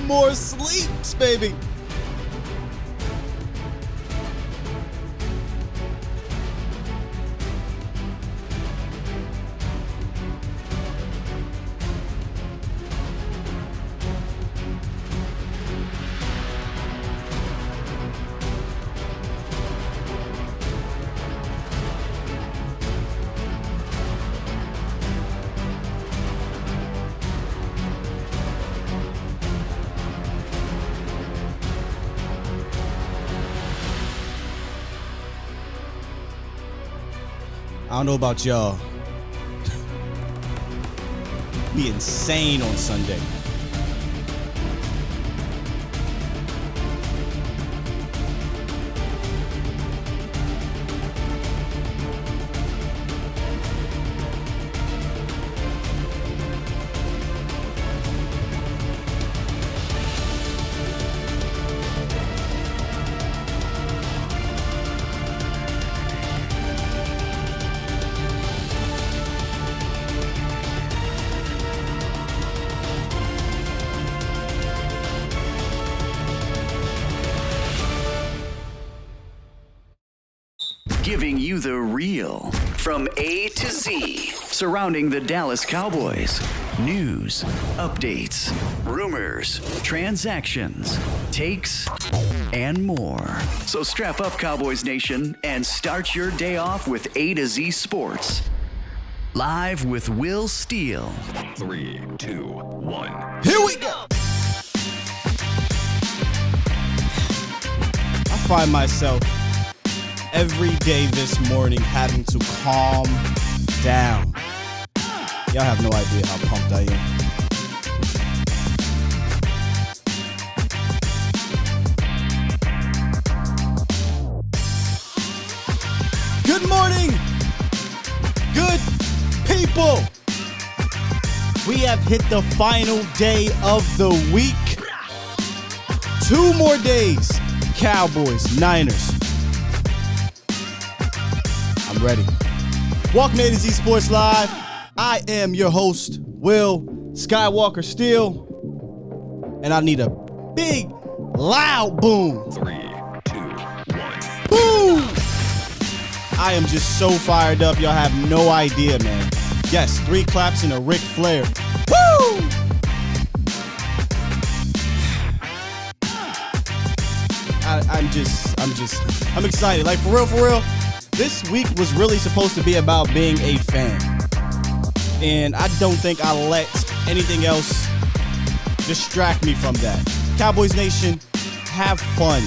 2 more sleeps, baby. I don't know about y'all. Be insane on Sunday. Giving you the real from A to Z surrounding the Dallas Cowboys. News, updates, rumors, transactions, takes, and more. So strap up, Cowboys Nation, and start your day off with A to Z Sports. Live with Will Steele. 3, 2, 1. Here we go. I find myself every day this morning having to calm down. Y'all have no idea how pumped I am. Good morning, good people. We have hit the final day of the week. 2 more days. Cowboys, Niners. I'm ready. Welcome to A to Z Sports Live. I am your host, Will Skywalker Steele. And I need a big, loud boom. 3, 2, 1. Boom! I am just so fired up. Y'all have no idea, man. Yes, 3 claps and a Ric Flair. Woo! I'm excited. Like, for real. This week was really supposed to be about being a fan. And I don't think I let anything else distract me from that. Cowboys Nation, have fun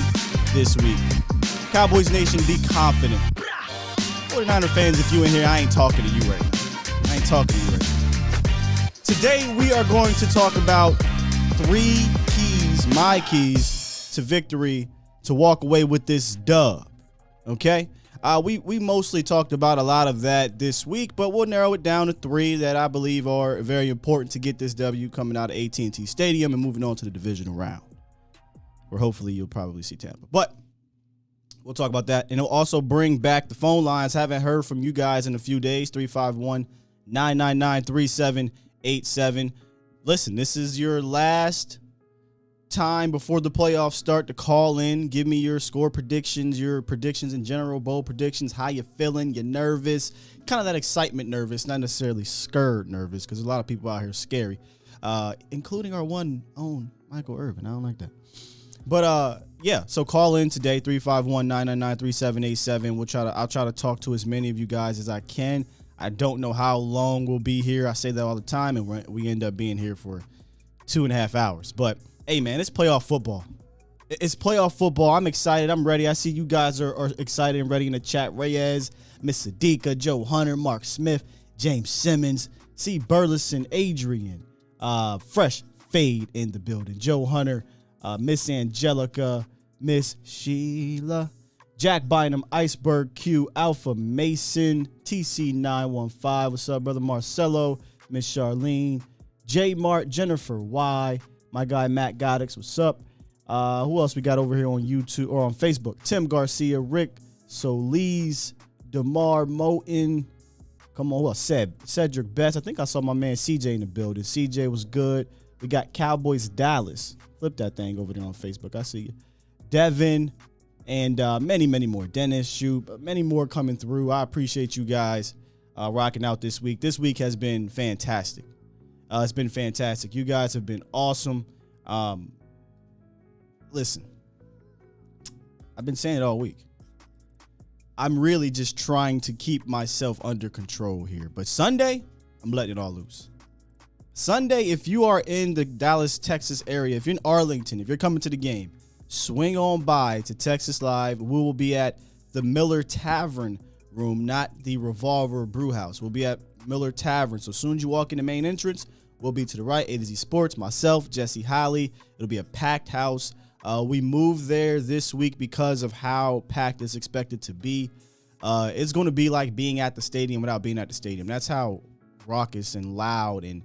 this week. Cowboys Nation, be confident. 49er fans, if you in here, I ain't talking to you right now. Today, we are going to talk about 3 keys, my keys to victory, to walk away with this dub. Okay? We mostly talked about a lot of that this week, but we'll narrow it down to 3 that I believe are very important to get this W coming out of AT&T Stadium and moving on to the divisional round, where hopefully you'll probably see Tampa. But we'll talk about that, and it'll also bring back the phone lines. Haven't heard from you guys in a few days. 351-999-3787. Listen, this is your last time before the playoffs start to call in. Give me your score predictions, your predictions in general, bowl predictions, how you feeling, you nervous, kind of that excitement nervous, not necessarily scared nervous, because a lot of people out here scary, including our one own Michael Irvin. I don't like that. But yeah, so call in today, 351-999-3787. I'll try to talk to as many of you guys as I can. I don't know how long we'll be here. I say that all the time, and we end up being here for 2.5 hours. But hey, man, it's playoff football. It's playoff football. I'm excited. I'm ready. I see you guys are excited and ready in the chat. Reyes, Miss Sadiqa, Joe Hunter, Mark Smith, James Simmons, C. Burleson, Adrian, Fresh Fade in the building. Joe Hunter, Miss Angelica, Miss Sheila, Jack Bynum, Iceberg Q, Alpha Mason, TC915. What's up, brother Marcelo, Miss Charlene, J. Mart, Jennifer Y. My guy, Matt Goddix, what's up? Who else we got over here on YouTube or on Facebook? Tim Garcia, Rick Solis, DeMar Moten. Come on, who else? Cedric Best. I think I saw my man CJ in the building. CJ was good. We got Cowboys Dallas. Flip that thing over there on Facebook. I see you. Devin and many, many more. Dennis, Shoot, many more coming through. I appreciate you guys rocking out this week. This week has been fantastic. It's been fantastic. You guys have been awesome. Listen, I've been saying it all week. I'm really just trying to keep myself under control here. But Sunday, I'm letting it all loose. Sunday, if you are in the Dallas, Texas area, if you're in Arlington, if you're coming to the game, swing on by to Texas Live. We will be at the Miller Tavern room, not the Revolver Brew House. We'll be at Miller Tavern. So as soon as you walk in the main entrance, we'll be to the right. A to Z Sports, myself, Jesse Holly. It'll be a packed house. We moved there this week because of how packed it's expected to be. It's going to be like being at the stadium without being at the stadium. That's how raucous and loud and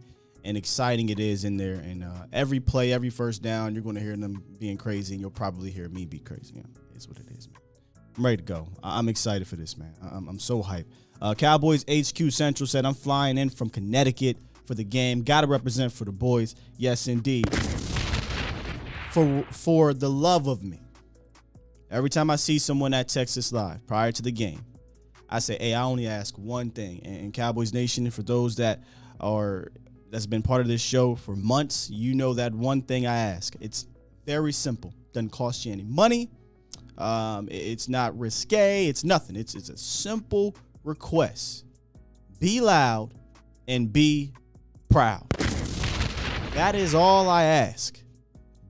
exciting it is in there. And every play, every first down, you're going to hear them being crazy, and you'll probably hear me be crazy. Yeah, it's what it is, man. I'm ready to go. I'm excited for this, man. I'm so hyped. Cowboys HQ Central said, I'm flying in from Connecticut for the game. Got to represent for the boys. Yes, indeed. For the love of me, every time I see someone at Texas Live prior to the game, I say, hey, I only ask one thing. And Cowboys Nation, for those that's been part of this show for months, you know that one thing I ask. It's very simple. Doesn't cost you any money. It's not risque. It's nothing. It's a simple request. Be loud and be proud. That is all I ask.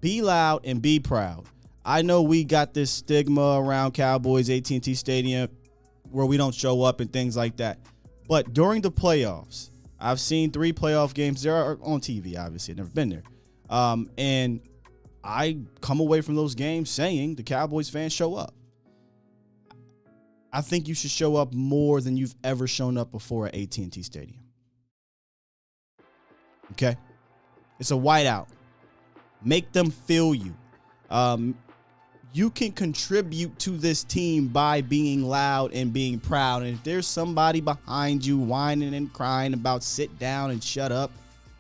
Be loud and be proud. I know we got this stigma around Cowboys AT&T Stadium where we don't show up and things like that. But during the playoffs, I've seen 3 playoff games. They are on TV, obviously. I've never been there. And I come away from those games saying the Cowboys fans show up. I think you should show up more than you've ever shown up before at AT&T Stadium. Okay? It's a whiteout. Make them feel you. You can contribute to this team by being loud and being proud. And if there's somebody behind you whining and crying about sit down and shut up,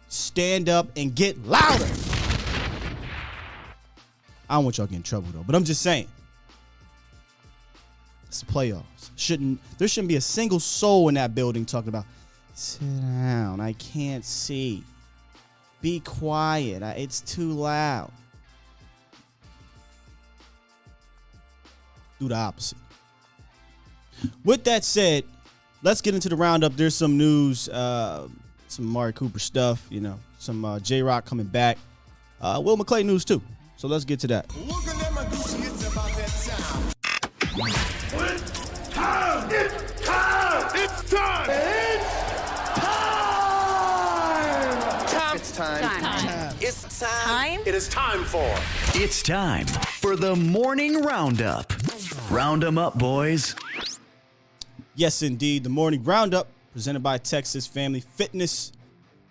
stand up and get louder. I don't want y'all to get in trouble, though, but I'm just saying. It's the playoffs. There shouldn't be a single soul in that building talking about, sit down, I can't see. Be quiet. It's too loud. Do the opposite. With that said, let's get into the roundup. There's some news, some Amari Cooper stuff, some J-Rock coming back. Will McClay news too. So let's get to that. It's time! It's time! It's time! It's time! It's time! It is time for... It's time for the morning roundup. Round 'em up, boys. Yes, indeed. The morning roundup presented by Texas Family Fitness,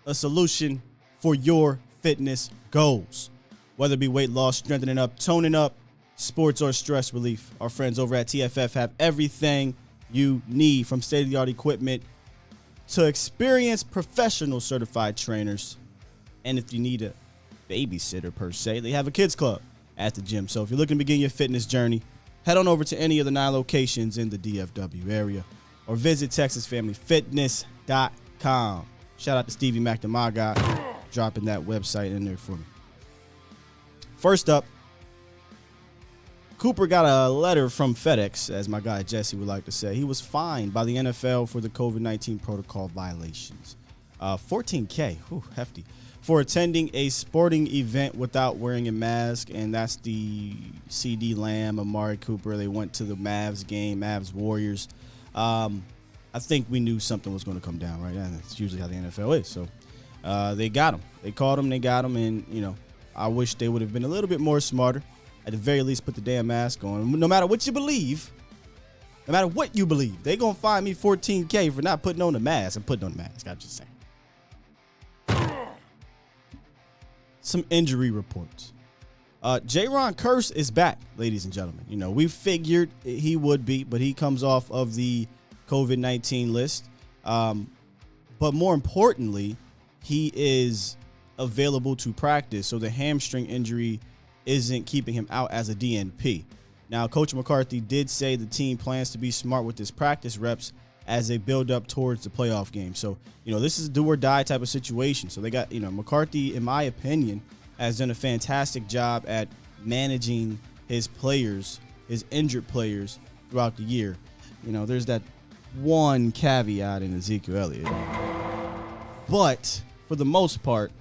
a solution for your fitness goals. Whether it be weight loss, strengthening up, toning up, sports, or stress relief, our friends over at TFF have everything you need, from state-of-the-art equipment to experienced professional certified trainers. And if you need a babysitter per se, they have a kids club at the gym. So if you're looking to begin your fitness journey, head on over to any of the 9 locations in the DFW area or visit TexasFamilyFitness.com. Shout out to Stevie Mac, my guy, dropping that website in there for me. First up, Cooper got a letter from FedEx, as my guy Jesse would like to say. He was fined by the NFL for the COVID-19 protocol violations. $14K, hefty, for attending a sporting event without wearing a mask, and that's the CD Lamb, Amari Cooper. They went to the Mavs game, Mavs Warriors. I think we knew something was going to come down, right? And that's usually how the NFL is. So they got him. They caught him, they got him, and, I wish they would have been a little bit more smarter. At the very least, put the damn mask on. No matter what you believe, they're going to fine me $14K for not putting on the mask. I'm putting on the mask, I'm just saying. Some injury reports. Jaron Kearse is back, ladies and gentlemen. We figured he would be, but he comes off of the COVID-19 list. But more importantly, he is available to practice, so the hamstring injury isn't keeping him out as a DNP. Now, Coach McCarthy did say the team plans to be smart with his practice reps as they build up towards the playoff game. So, this is a do-or-die type of situation. So they got, McCarthy, in my opinion, has done a fantastic job at managing his players, his injured players, throughout the year. There's that one caveat in Ezekiel Elliott. But for the most part,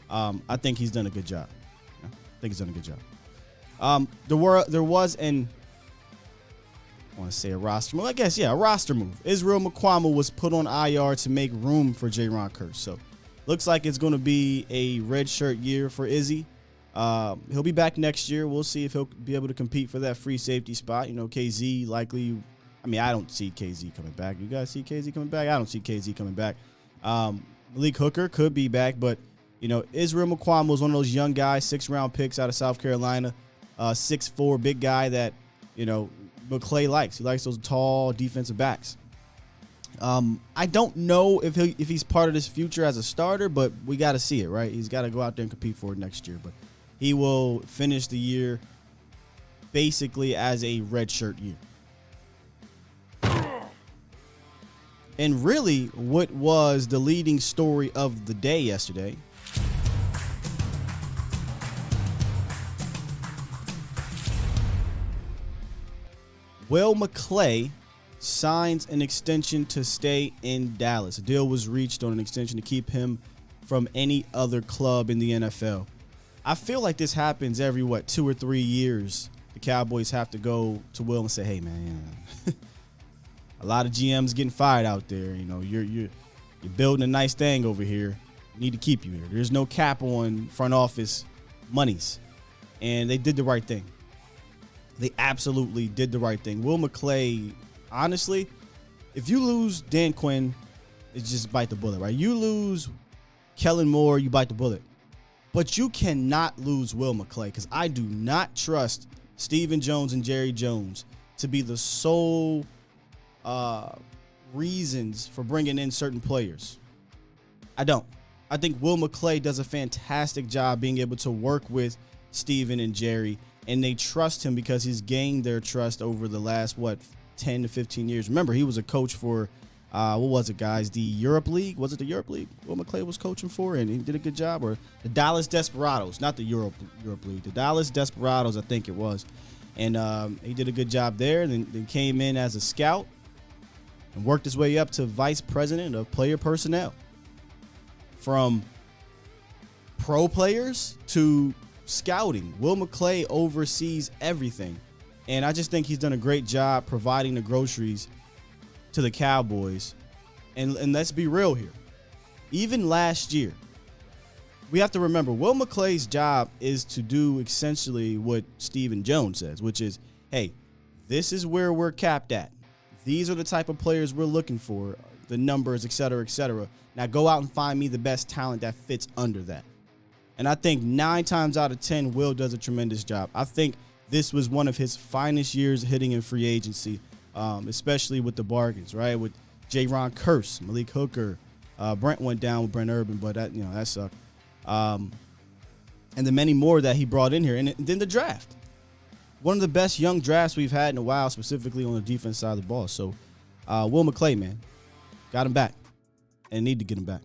I think he's done a good job. There was I want to say a roster move. I guess, a roster move. Israel Mukuamu was put on IR to make room for Jaron Kearse. So looks like it's going to be a redshirt year for Izzy. He'll be back next year. We'll see if he'll be able to compete for that free safety spot. KZ likely. I don't see KZ coming back. You guys see KZ coming back? I don't see KZ coming back. Malik Hooker could be back, but Israel Mukuamu was one of those young guys, 6th-round picks out of South Carolina, 6'4", big guy that McClay likes. He likes those tall defensive backs. I don't know if he's part of this future as a starter, but we got to see it, right? He's got to go out there and compete for it next year. But he will finish the year basically as a redshirt year. And really, what was the leading story of the day yesterday Will McClay signs an extension to stay in Dallas. A deal was reached on an extension to keep him from any other club in the NFL. I feel like this happens every, 2 or 3 years. The Cowboys have to go to Will and say, hey, man, a lot of GMs getting fired out there. You're building a nice thing over here. We need to keep you here. There's no cap on front office monies. And they did the right thing. They absolutely did the right thing. Will McClay, honestly, if you lose Dan Quinn, it's just bite the bullet, right? You lose Kellen Moore, you bite the bullet. But you cannot lose Will McClay, because I do not trust Stephen Jones and Jerry Jones to be the sole reasons for bringing in certain players. I don't. I think Will McClay does a fantastic job being able to work with Stephen and Jerry, and they trust him because he's gained their trust over the last, 10 to 15 years. Remember, he was a coach for, what was it, guys? The Europe League? Was it the Europe League Will McClay was coaching for, and he did a good job? Or the Dallas Desperados, not the Europe League. The Dallas Desperados, I think it was. And he did a good job there, and then came in as a scout and worked his way up to vice president of player personnel. From pro players to scouting, Will McClay oversees everything. And I just think he's done a great job providing the groceries to the Cowboys. And let's be real here. Even last year, we have to remember, Will McClay's job is to do essentially what Stephen Jones says, which is, hey, this is where we're capped at. These are the type of players we're looking for, the numbers, et cetera, et cetera. Now go out and find me the best talent that fits under that. And I think 9 times out of 10, Will does a tremendous job. I think this was one of his finest years hitting in free agency, especially with the bargains, right? With Jaron Kearse, Malik Hooker, Brent went down with Brent Urban, but that sucked. And the many more that he brought in here. And then the draft. One of the best young drafts we've had in a while, specifically on the defense side of the ball. So, Will McClay, man, got him back. And need to get him back.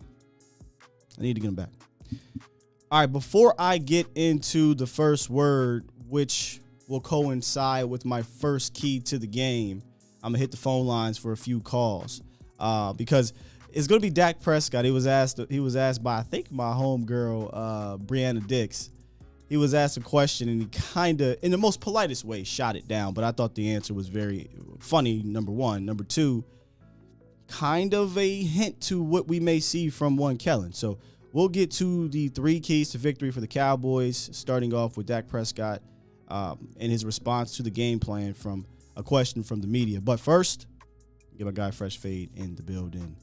All right, before I get into the first word, which will coincide with my first key to the game, I'm going to hit the phone lines for a few calls because it's going to be Dak Prescott. He was asked by, I think, my homegirl, Brianna Dix. He was asked a question, and he kind of, in the most politest way, shot it down. But I thought the answer was very funny, number one. Number two, kind of a hint to what we may see from one Kellen. So we'll get to the 3 keys to victory for the Cowboys, starting off with Dak Prescott and his response to the game plan from a question from the media. But first, get my guy Fresh Fade in the building.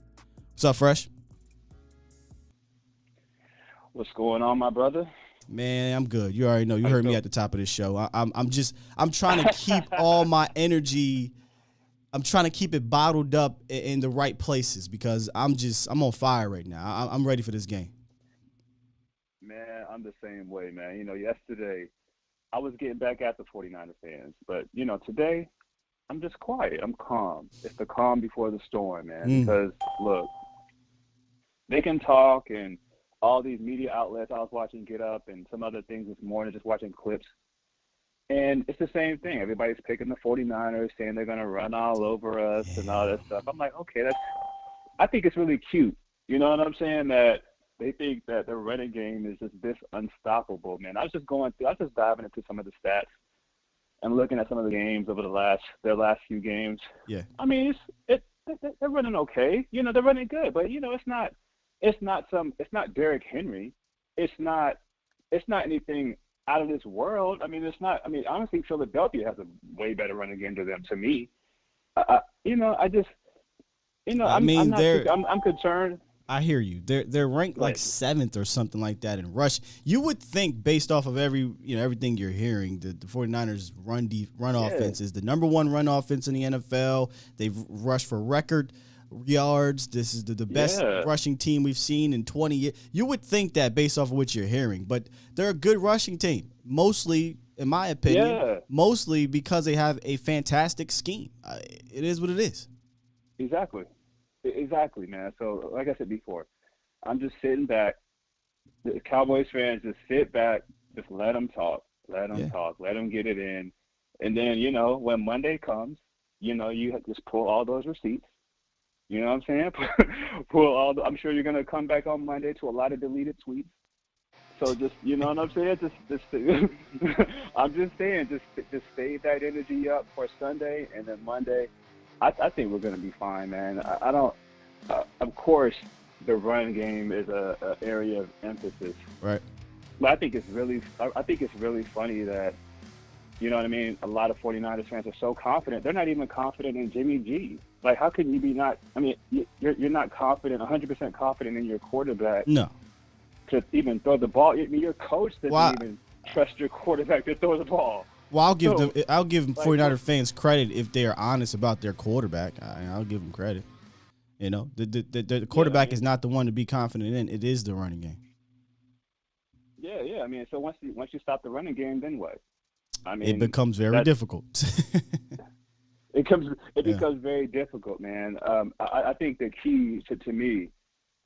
What's up, Fresh? What's going on, my brother? Man, I'm good. You already know. You heard me at the top of this show. I'm trying to keep all my energy. I'm trying to keep it bottled up in the right places because I'm on fire right now. I'm ready for this game. Man, I'm the same way, man. Yesterday I was getting back at the 49er fans, but today I'm just quiet. I'm calm. It's the calm before the storm, man. Because look, they can talk, and all these media outlets I was watching Get Up and some other things this morning, just watching clips. And it's the same thing. Everybody's picking the 49ers, saying they're going to run all over us and all that stuff. I'm like, okay, I think it's really cute. You know what I'm saying? That they think that the running game is just this unstoppable, man. I was just diving into some of the stats and looking at some of the games over their last few games. Yeah. I mean, they're running okay. They're running good, but it's not Derrick Henry. It's not anything out of this world. I mean, honestly, Philadelphia has a way better running game to them, to me. I'm concerned. I hear you. They're ranked like 7th or something like that in rush. You would think, based off of everything you're hearing, the 49ers run offense is the number 1 run offense in the NFL. They've rushed for record yards. This is the best rushing team we've seen in 20 years. You would think that based off of what you're hearing, but they're a good rushing team, mostly, in my opinion, mostly because they have a fantastic scheme. It is what it is. Exactly, man. So, like I said before, I'm just sitting back. The Cowboys fans just sit back, just let them talk, let them get it in. And then, when Monday comes, you just pull all those receipts. You know what I'm saying? I'm sure you're going to come back on Monday to a lot of deleted tweets. So just, you know what I'm saying? I'm just saying, just save that energy up for Sunday, and then Monday, I think we're going to be fine, man. I don't. Of course, the run game is a area of emphasis, right? But I think it's really funny that, you know what I mean, a lot of 49ers fans are so confident. They're not even confident in Jimmy G. Like, how can you be not? I mean, you're not confident, 100% confident in your quarterback. No. To even throw the ball. I mean, your coach doesn't even trust your quarterback to throw the ball. Well, I'll give 49er fans credit if they are honest about their quarterback. I'll give them credit. The quarterback is not the one to be confident in. It is the running game. Yeah. I mean, so once you stop the running game, then what? I mean, it becomes very difficult. It becomes very difficult, man. I think the key to me,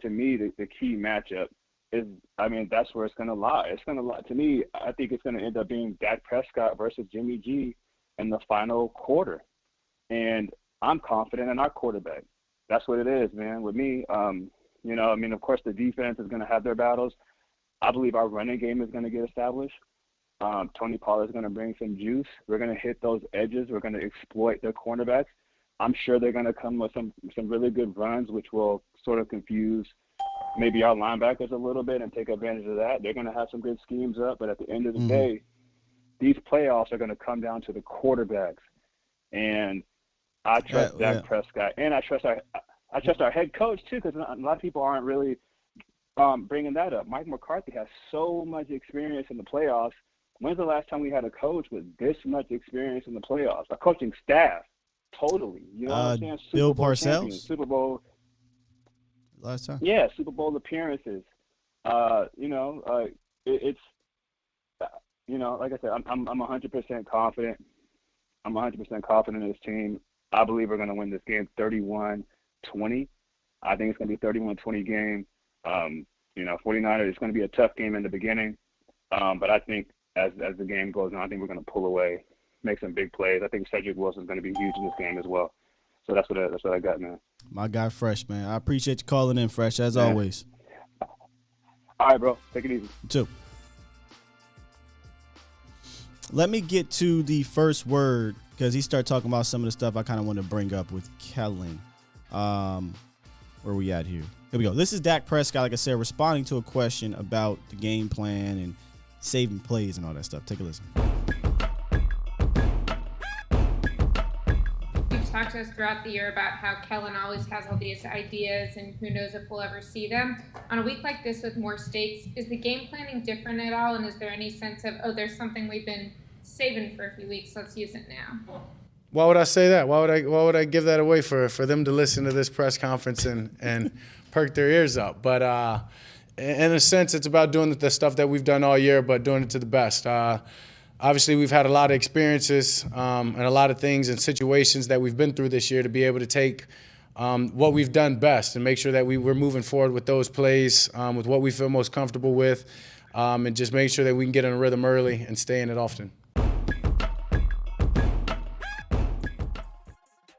the key matchup is, I mean, that's where it's going to lie. It's going to lie. To me, I think it's going to end up being Dak Prescott versus Jimmy G in the final quarter. And I'm confident in our quarterback. That's what it is, man. With me, of course, the defense is going to have their battles. I believe our running game is going to get established. Tony Pollard is going to bring some juice. We're going to hit those edges. We're going to exploit their cornerbacks. I'm sure they're going to come with some really good runs, which will sort of confuse maybe our linebackers a little bit and take advantage of that. They're going to have some good schemes up, but at the end of the day, these playoffs are going to come down to the quarterbacks. And I trust Dak Prescott, and I trust our head coach too, because a lot of people aren't really bringing that up. Mike McCarthy has so much experience in the playoffs. When's the last time we had a coach with this much experience in the playoffs? A coaching staff, totally. You know what I'm saying? Bill Parcells, Super Bowl. Last time? Yeah, Super Bowl appearances. It's like I said, I'm 100% confident. I'm 100% confident in this team. I believe we're going to win this game 31-20. I think it's going to be a 31-20 game. 49ers, it's going to be a tough game in the beginning. But I think as the game goes on, I think we're going to pull away, make some big plays. I think Cedric Wilson's going to be huge in this game as well. So that's what I got, man. My guy, Fresh, man. I appreciate you calling in, Fresh, as always. All right, bro. Take it easy. You too. Let me get to the first word, because he started talking about some of the stuff I kind of want to bring up with Kellen. Where we at here? Here we go. This is Dak Prescott, like I said, responding to a question about the game plan and saving plays and all that stuff. Take a listen. You've talked to us throughout the year about how Kellen always has all these ideas and who knows if we'll ever see them. On a week like this with more stakes, is the game planning different at all? And is there any sense of, there's something we've been saving for a few weeks, let's use it now? Why would I say that? Why would I give that away for them to listen to this press conference and perk their ears up? But in a sense, it's about doing the stuff that we've done all year, but doing it to the best. Obviously, we've had a lot of experiences and a lot of things and situations that we've been through this year to be able to take what we've done best and make sure that we're moving forward with those plays, with what we feel most comfortable with, and just make sure that we can get in a rhythm early and stay in it often.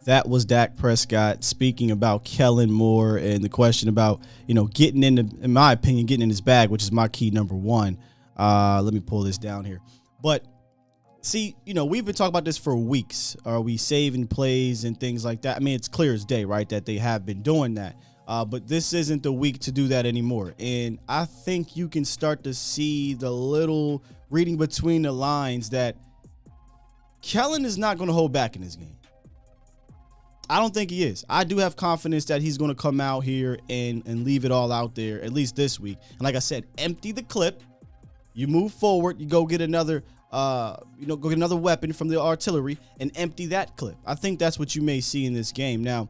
That was Dak Prescott speaking about Kellen Moore and the question about, getting in my opinion, getting in his bag, which is my key number one. Let me pull this down here. But see, we've been talking about this for weeks. Are we saving plays and things like that? I mean, it's clear as day, right, that they have been doing that. But this isn't the week to do that anymore. And I think you can start to see the little reading between the lines that Kellen is not going to hold back in this game. I don't think he is. I do have confidence that he's going to come out here and leave it all out there, at least this week. And like I said, empty the clip. You move forward. You go get another, go get another weapon from the artillery and empty that clip. I think that's what you may see in this game. Now,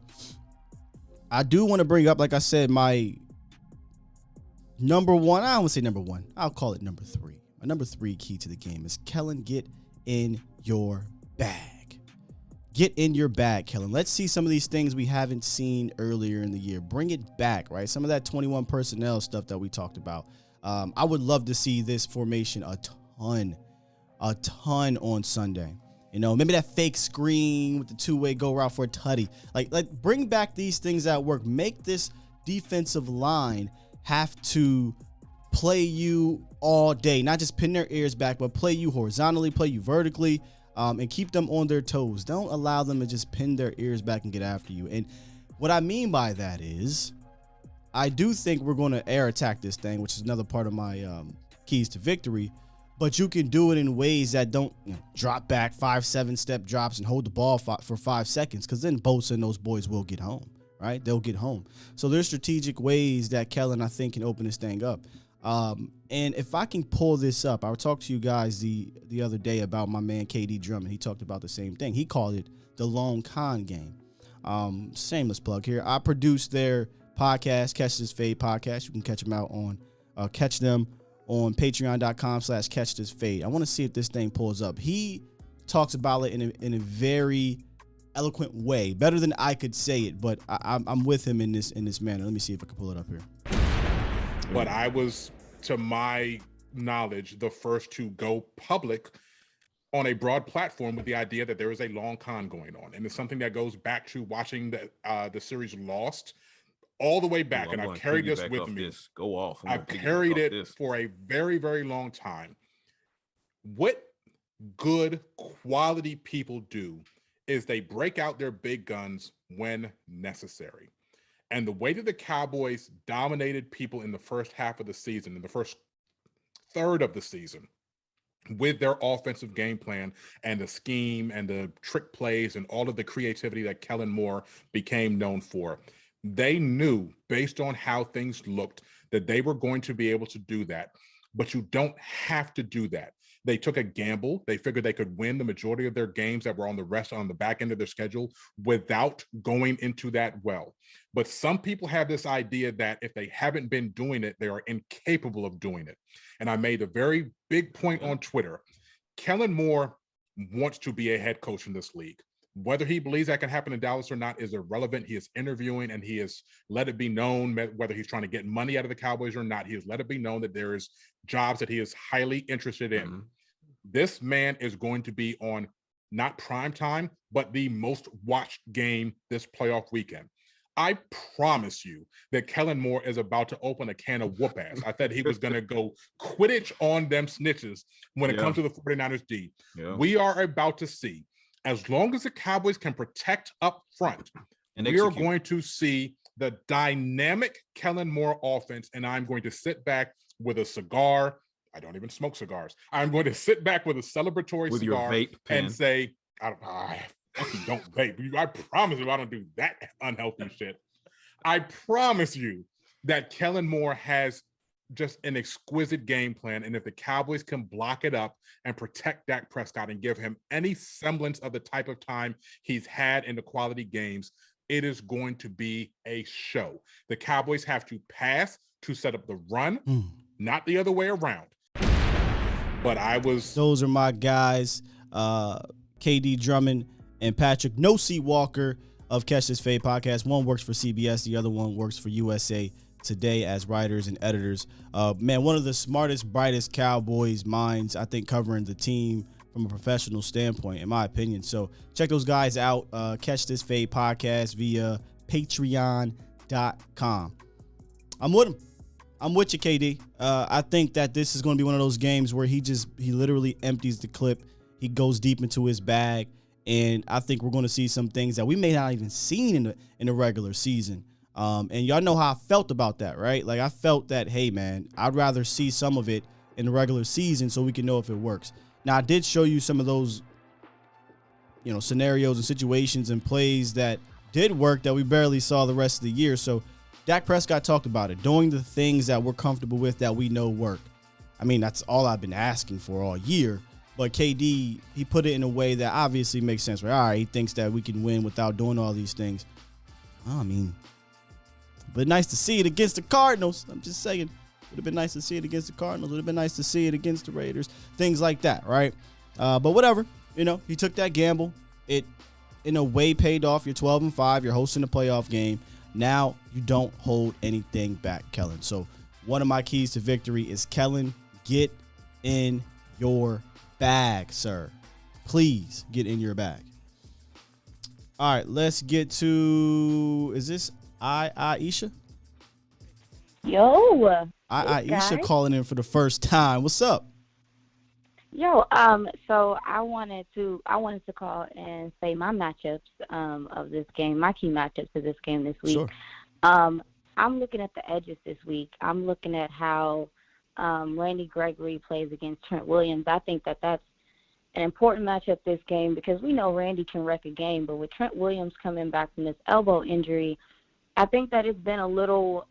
I do want to bring up, like I said, my number one. I don't want to say number one. I'll call it number three. My number three key to the game is Kellen, get in your bag. Get in your bag, Kellen. Let's see some of these things we haven't seen earlier in the year. Bring it back, right? Some of that 21 personnel stuff that we talked about. I would love to see this formation a ton on Sunday. Maybe that fake screen with the two-way go route for a tutty. Like bring back these things that work. Make this defensive line have to play you all day, not just pin their ears back, but play you horizontally, play you vertically. And keep them on their toes. Don't allow them to just pin their ears back and get after you. And what I mean by that is I do think we're going to air attack this thing, which is another part of my keys to victory. But you can do it in ways that don't drop back 5-7 step drops and hold the ball for 5 seconds, because then Bosa and those boys will get home, right? They'll get home. So there's strategic ways that Kellen, I think, can open this thing up. And if I can pull this up, I talked to you guys the other day about my man KD Drummond. He talked about the same thing. He called it the long con game. Shameless plug here. I produced their podcast, Catch This Fade podcast. You can catch them out on patreon.com/catchthisfade. I want to see if this thing pulls up. He talks about it in a very eloquent way, better than I could say it, but I'm with him in this manner. Let me see if I can pull it up here. But I was, to my knowledge, the first to go public on a broad platform with the idea that there is a long con going on. And it's something that goes back to watching the series Lost all the way back. And I've carried this with me. Go off. I've carried it for a very, very long time. What good quality people do is they break out their big guns when necessary. And the way that the Cowboys dominated people in the first half of the season, in the first third of the season, with their offensive game plan and the scheme and the trick plays and all of the creativity that Kellen Moore became known for, they knew, based on how things looked, that they were going to be able to do that. But you don't have to do that. They took a gamble. They figured they could win the majority of their games that were on the back end of their schedule without going into that well. But some people have this idea that if they haven't been doing it, they are incapable of doing it. And I made a very big point on Twitter. Kellen Moore wants to be a head coach in this league. Whether he believes that can happen in Dallas or not is irrelevant. He is interviewing and he has let it be known, whether he's trying to get money out of the Cowboys or not, he has let it be known that there is jobs that he is highly interested in. Mm-hmm. This man is going to be on not prime time, but the most watched game this playoff weekend. I promise you that Kellen Moore is about to open a can of whoop ass. I thought he was going to go Quidditch on them snitches when it comes to the 49ers D. Yeah. We are about to see, as long as the Cowboys can protect up front, and we are going to see the dynamic Kellen Moore offense, and I'm going to sit back with a cigar. I don't even smoke cigars. I'm going to sit back with a celebratory with cigar your vape pen. And say, I fucking don't vape. I promise you I don't do that unhealthy shit. I promise you that Kellen Moore has just an exquisite game plan. And if the Cowboys can block it up and protect Dak Prescott and give him any semblance of the type of time he's had in the quality games, it is going to be a show. The Cowboys have to pass to set up the run, not the other way around. But those are my guys, KD Drummond and Patrick No-C Walker of Catch This Fade podcast. One works for CBS, the other one works for USA Today as writers and editors. Man, one of the smartest, brightest Cowboys minds, I think, covering the team from a professional standpoint, in my opinion. So check those guys out. Catch This Fade podcast via patreon.com. I'm with him. I'm with you, KD. I think that this is going to be one of those games where he literally empties the clip. He goes deep into his bag, and I think we're going to see some things that we may not even seen in the regular season. And y'all know how I felt about that, right? Like, I felt that, hey, man, I'd rather see some of it in the regular season so we can know if it works. Now, I did show you some of those, scenarios and situations and plays that did work that we barely saw the rest of the year. So Dak Prescott talked about it, doing the things that we're comfortable with that we know work. I mean, that's all I've been asking for all year. But KD, he put it in a way that obviously makes sense. Right? All right, he thinks that we can win without doing all these things. I mean, but nice to see it against the Cardinals. I'm just saying, would have been nice to see it against the Cardinals. Would have been nice to see it against the Raiders. Things like that, right? But whatever, he took that gamble. It, in a way, paid off. You're 12-5. You're hosting a playoff game. Now you don't hold anything back, Kellen. So one of my keys to victory is, Kellen, get in your bag, sir. Please get in your bag. All right, let's get to, is this Aisha? Yo. Aisha calling in for the first time. What's up? Yo, so I wanted to call and say my matchups of this game, my key matchups of this game this week. Sure. I'm looking at the edges this week. I'm looking at how Randy Gregory plays against Trent Williams. I think that that's an important matchup this game because we know Randy can wreck a game, but with Trent Williams coming back from this elbow injury, I think that it's been a little,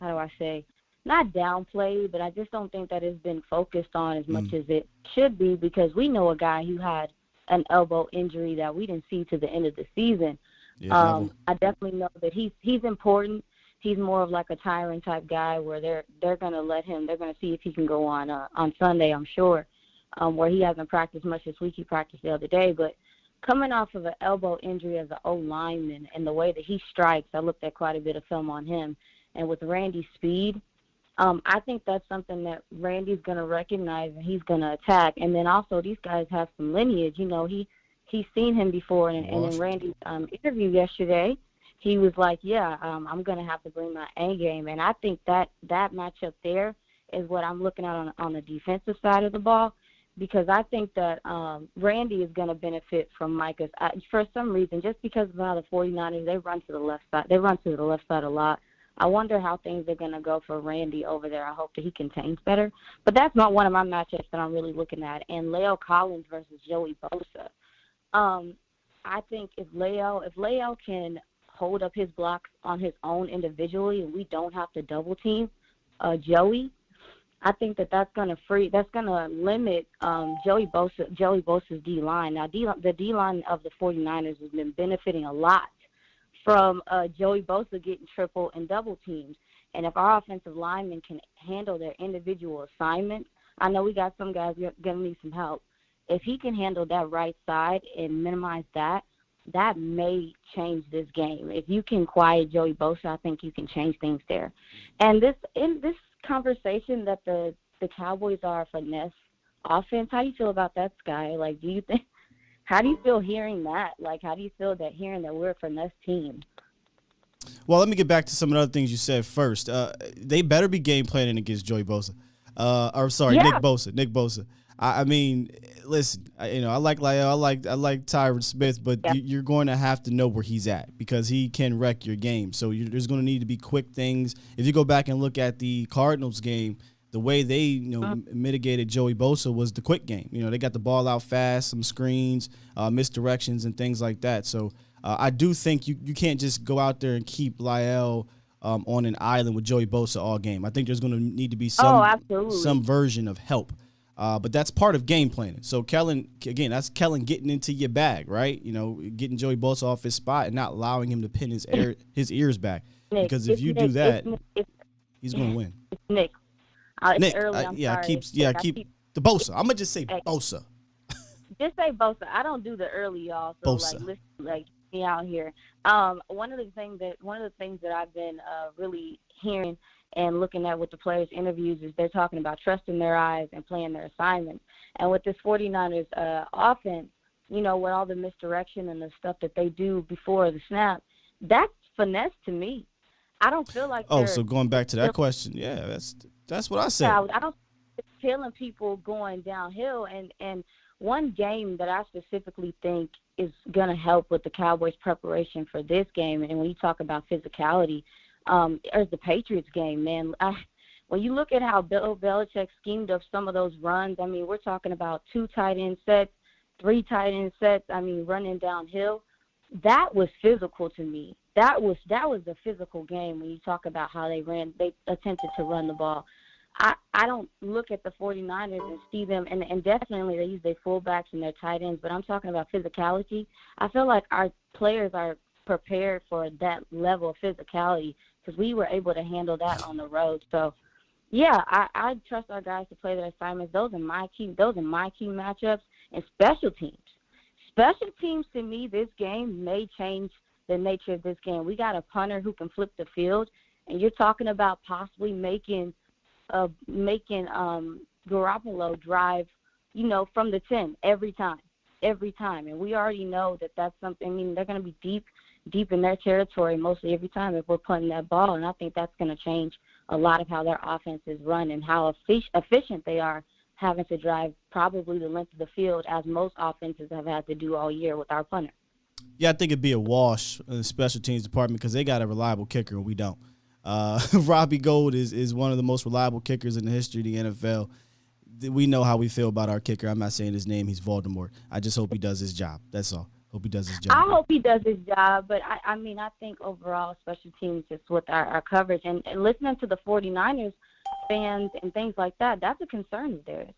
how do I say, not downplayed, but I just don't think that it's been focused on as much as it should be because we know a guy who had an elbow injury that we didn't see to the end of the season. Yeah, I definitely know that he's important. He's more of like a tyrant type guy where they're going to let him, they're going to see if he can go on Sunday, I'm sure, where he hasn't practiced much this week. He practiced the other day, but coming off of an elbow injury as an O-lineman and the way that he strikes, I looked at quite a bit of film on him, and with Randy's speed, I think that's something that Randy's going to recognize and he's going to attack. And then also these guys have some lineage. He's seen him before. And in Randy's interview yesterday, he was like, I'm going to have to bring my A game. And I think that matchup there is what I'm looking at on the defensive side of the ball because I think that Randy is going to benefit from Micah's. For some reason, just because of how the 49ers, they run to the left side. They run to the left side a lot. I wonder how things are going to go for Randy over there. I hope that he contains better. But that's not one of my matchups that I'm really looking at. And Leo Collins versus Joey Bosa. I think if Leo can hold up his blocks on his own individually and we don't have to double team Joey, I think that's going to limit Joey Bosa's D-line. Now, the D-line of the 49ers has been benefiting a lot from Joey Bosa getting triple and double teams. And if our offensive linemen can handle their individual assignments, I know we got some guys going to need some help. If he can handle that right side and minimize that may change this game. If you can quiet Joey Bosa, I think you can change things there. And in this conversation that the Cowboys are a finesse offense, how do you feel about that, Sky? Like, how do you feel hearing that? Like, how do you feel hearing that we're a finesse team? Well, let me get back to some of the other things you said first. They better be game planning against Joey Bosa. Nick Bosa. I mean, listen, I like Lyle, I like Tyron Smith, but you're going to have to know where he's at because he can wreck your game. So there's going to need to be quick things. If you go back and look at the Cardinals game, the way they mitigated Joey Bosa was the quick game. They got the ball out fast, some screens, misdirections, and things like that. So I do think you can't just go out there and keep Lyle on an island with Joey Bosa all game. I think there's going to need to be some version of help. But that's part of game planning. So Kellen, again, that's Kellen getting into your bag, right? Getting Joey Bosa off his spot and not allowing him to pin his ears back. Because if you do that, He's going to win. It's Nick. It's Nick, early. I'm sorry. keep the Bosa. I'm gonna just say Bosa. Just say Bosa. I don't do the early, y'all. So Bosa. listen, me out here. One of the things that I've been really hearing and looking at with the players' interviews is they're talking about trusting their eyes and playing their assignments. And with this 49ers offense, with all the misdirection and the stuff that they do before the snap, that's finesse to me. I don't feel like so going back to that question, yeah, that's what I said. I don't think killing people going downhill. And one game that I specifically think is going to help with the Cowboys' preparation for this game, and when you talk about physicality, is the Patriots game, man. When you look at how Bill Belichick schemed up some of those runs, I mean, we're talking about 2 tight end sets, 3 tight end sets, running downhill. That was physical to me. That was a physical game when you talk about how they attempted to run the ball. I don't look at the 49ers and see them, and definitely they use their fullbacks and their tight ends, but I'm talking about physicality. I feel like our players are prepared for that level of physicality because we were able to handle that on the road. So, yeah, I trust our guys to play their assignments. Those are my key matchups. And special teams. Special teams, to me, this game may change the nature of this game. We got a punter who can flip the field, and you're talking about possibly making Garoppolo drive, from the 10 every time. And we already know that that's something. I mean, they're going to be deep in their territory mostly every time if we're punting that ball, and I think that's going to change a lot of how their offense is run and how efficient they are having to drive probably the length of the field as most offenses have had to do all year with our punter. Yeah, I think it'd be a wash in the special teams department because they got a reliable kicker and we don't. Robbie Gould is one of the most reliable kickers in the history of the NFL. We know how we feel about our kicker. I'm not saying his name. He's Voldemort. I just hope he does his job. That's all. Hope he does his job. I hope he does his job, but I think overall special teams just with our coverage and listening to the 49ers fans and things like that, that's a concern of theirs,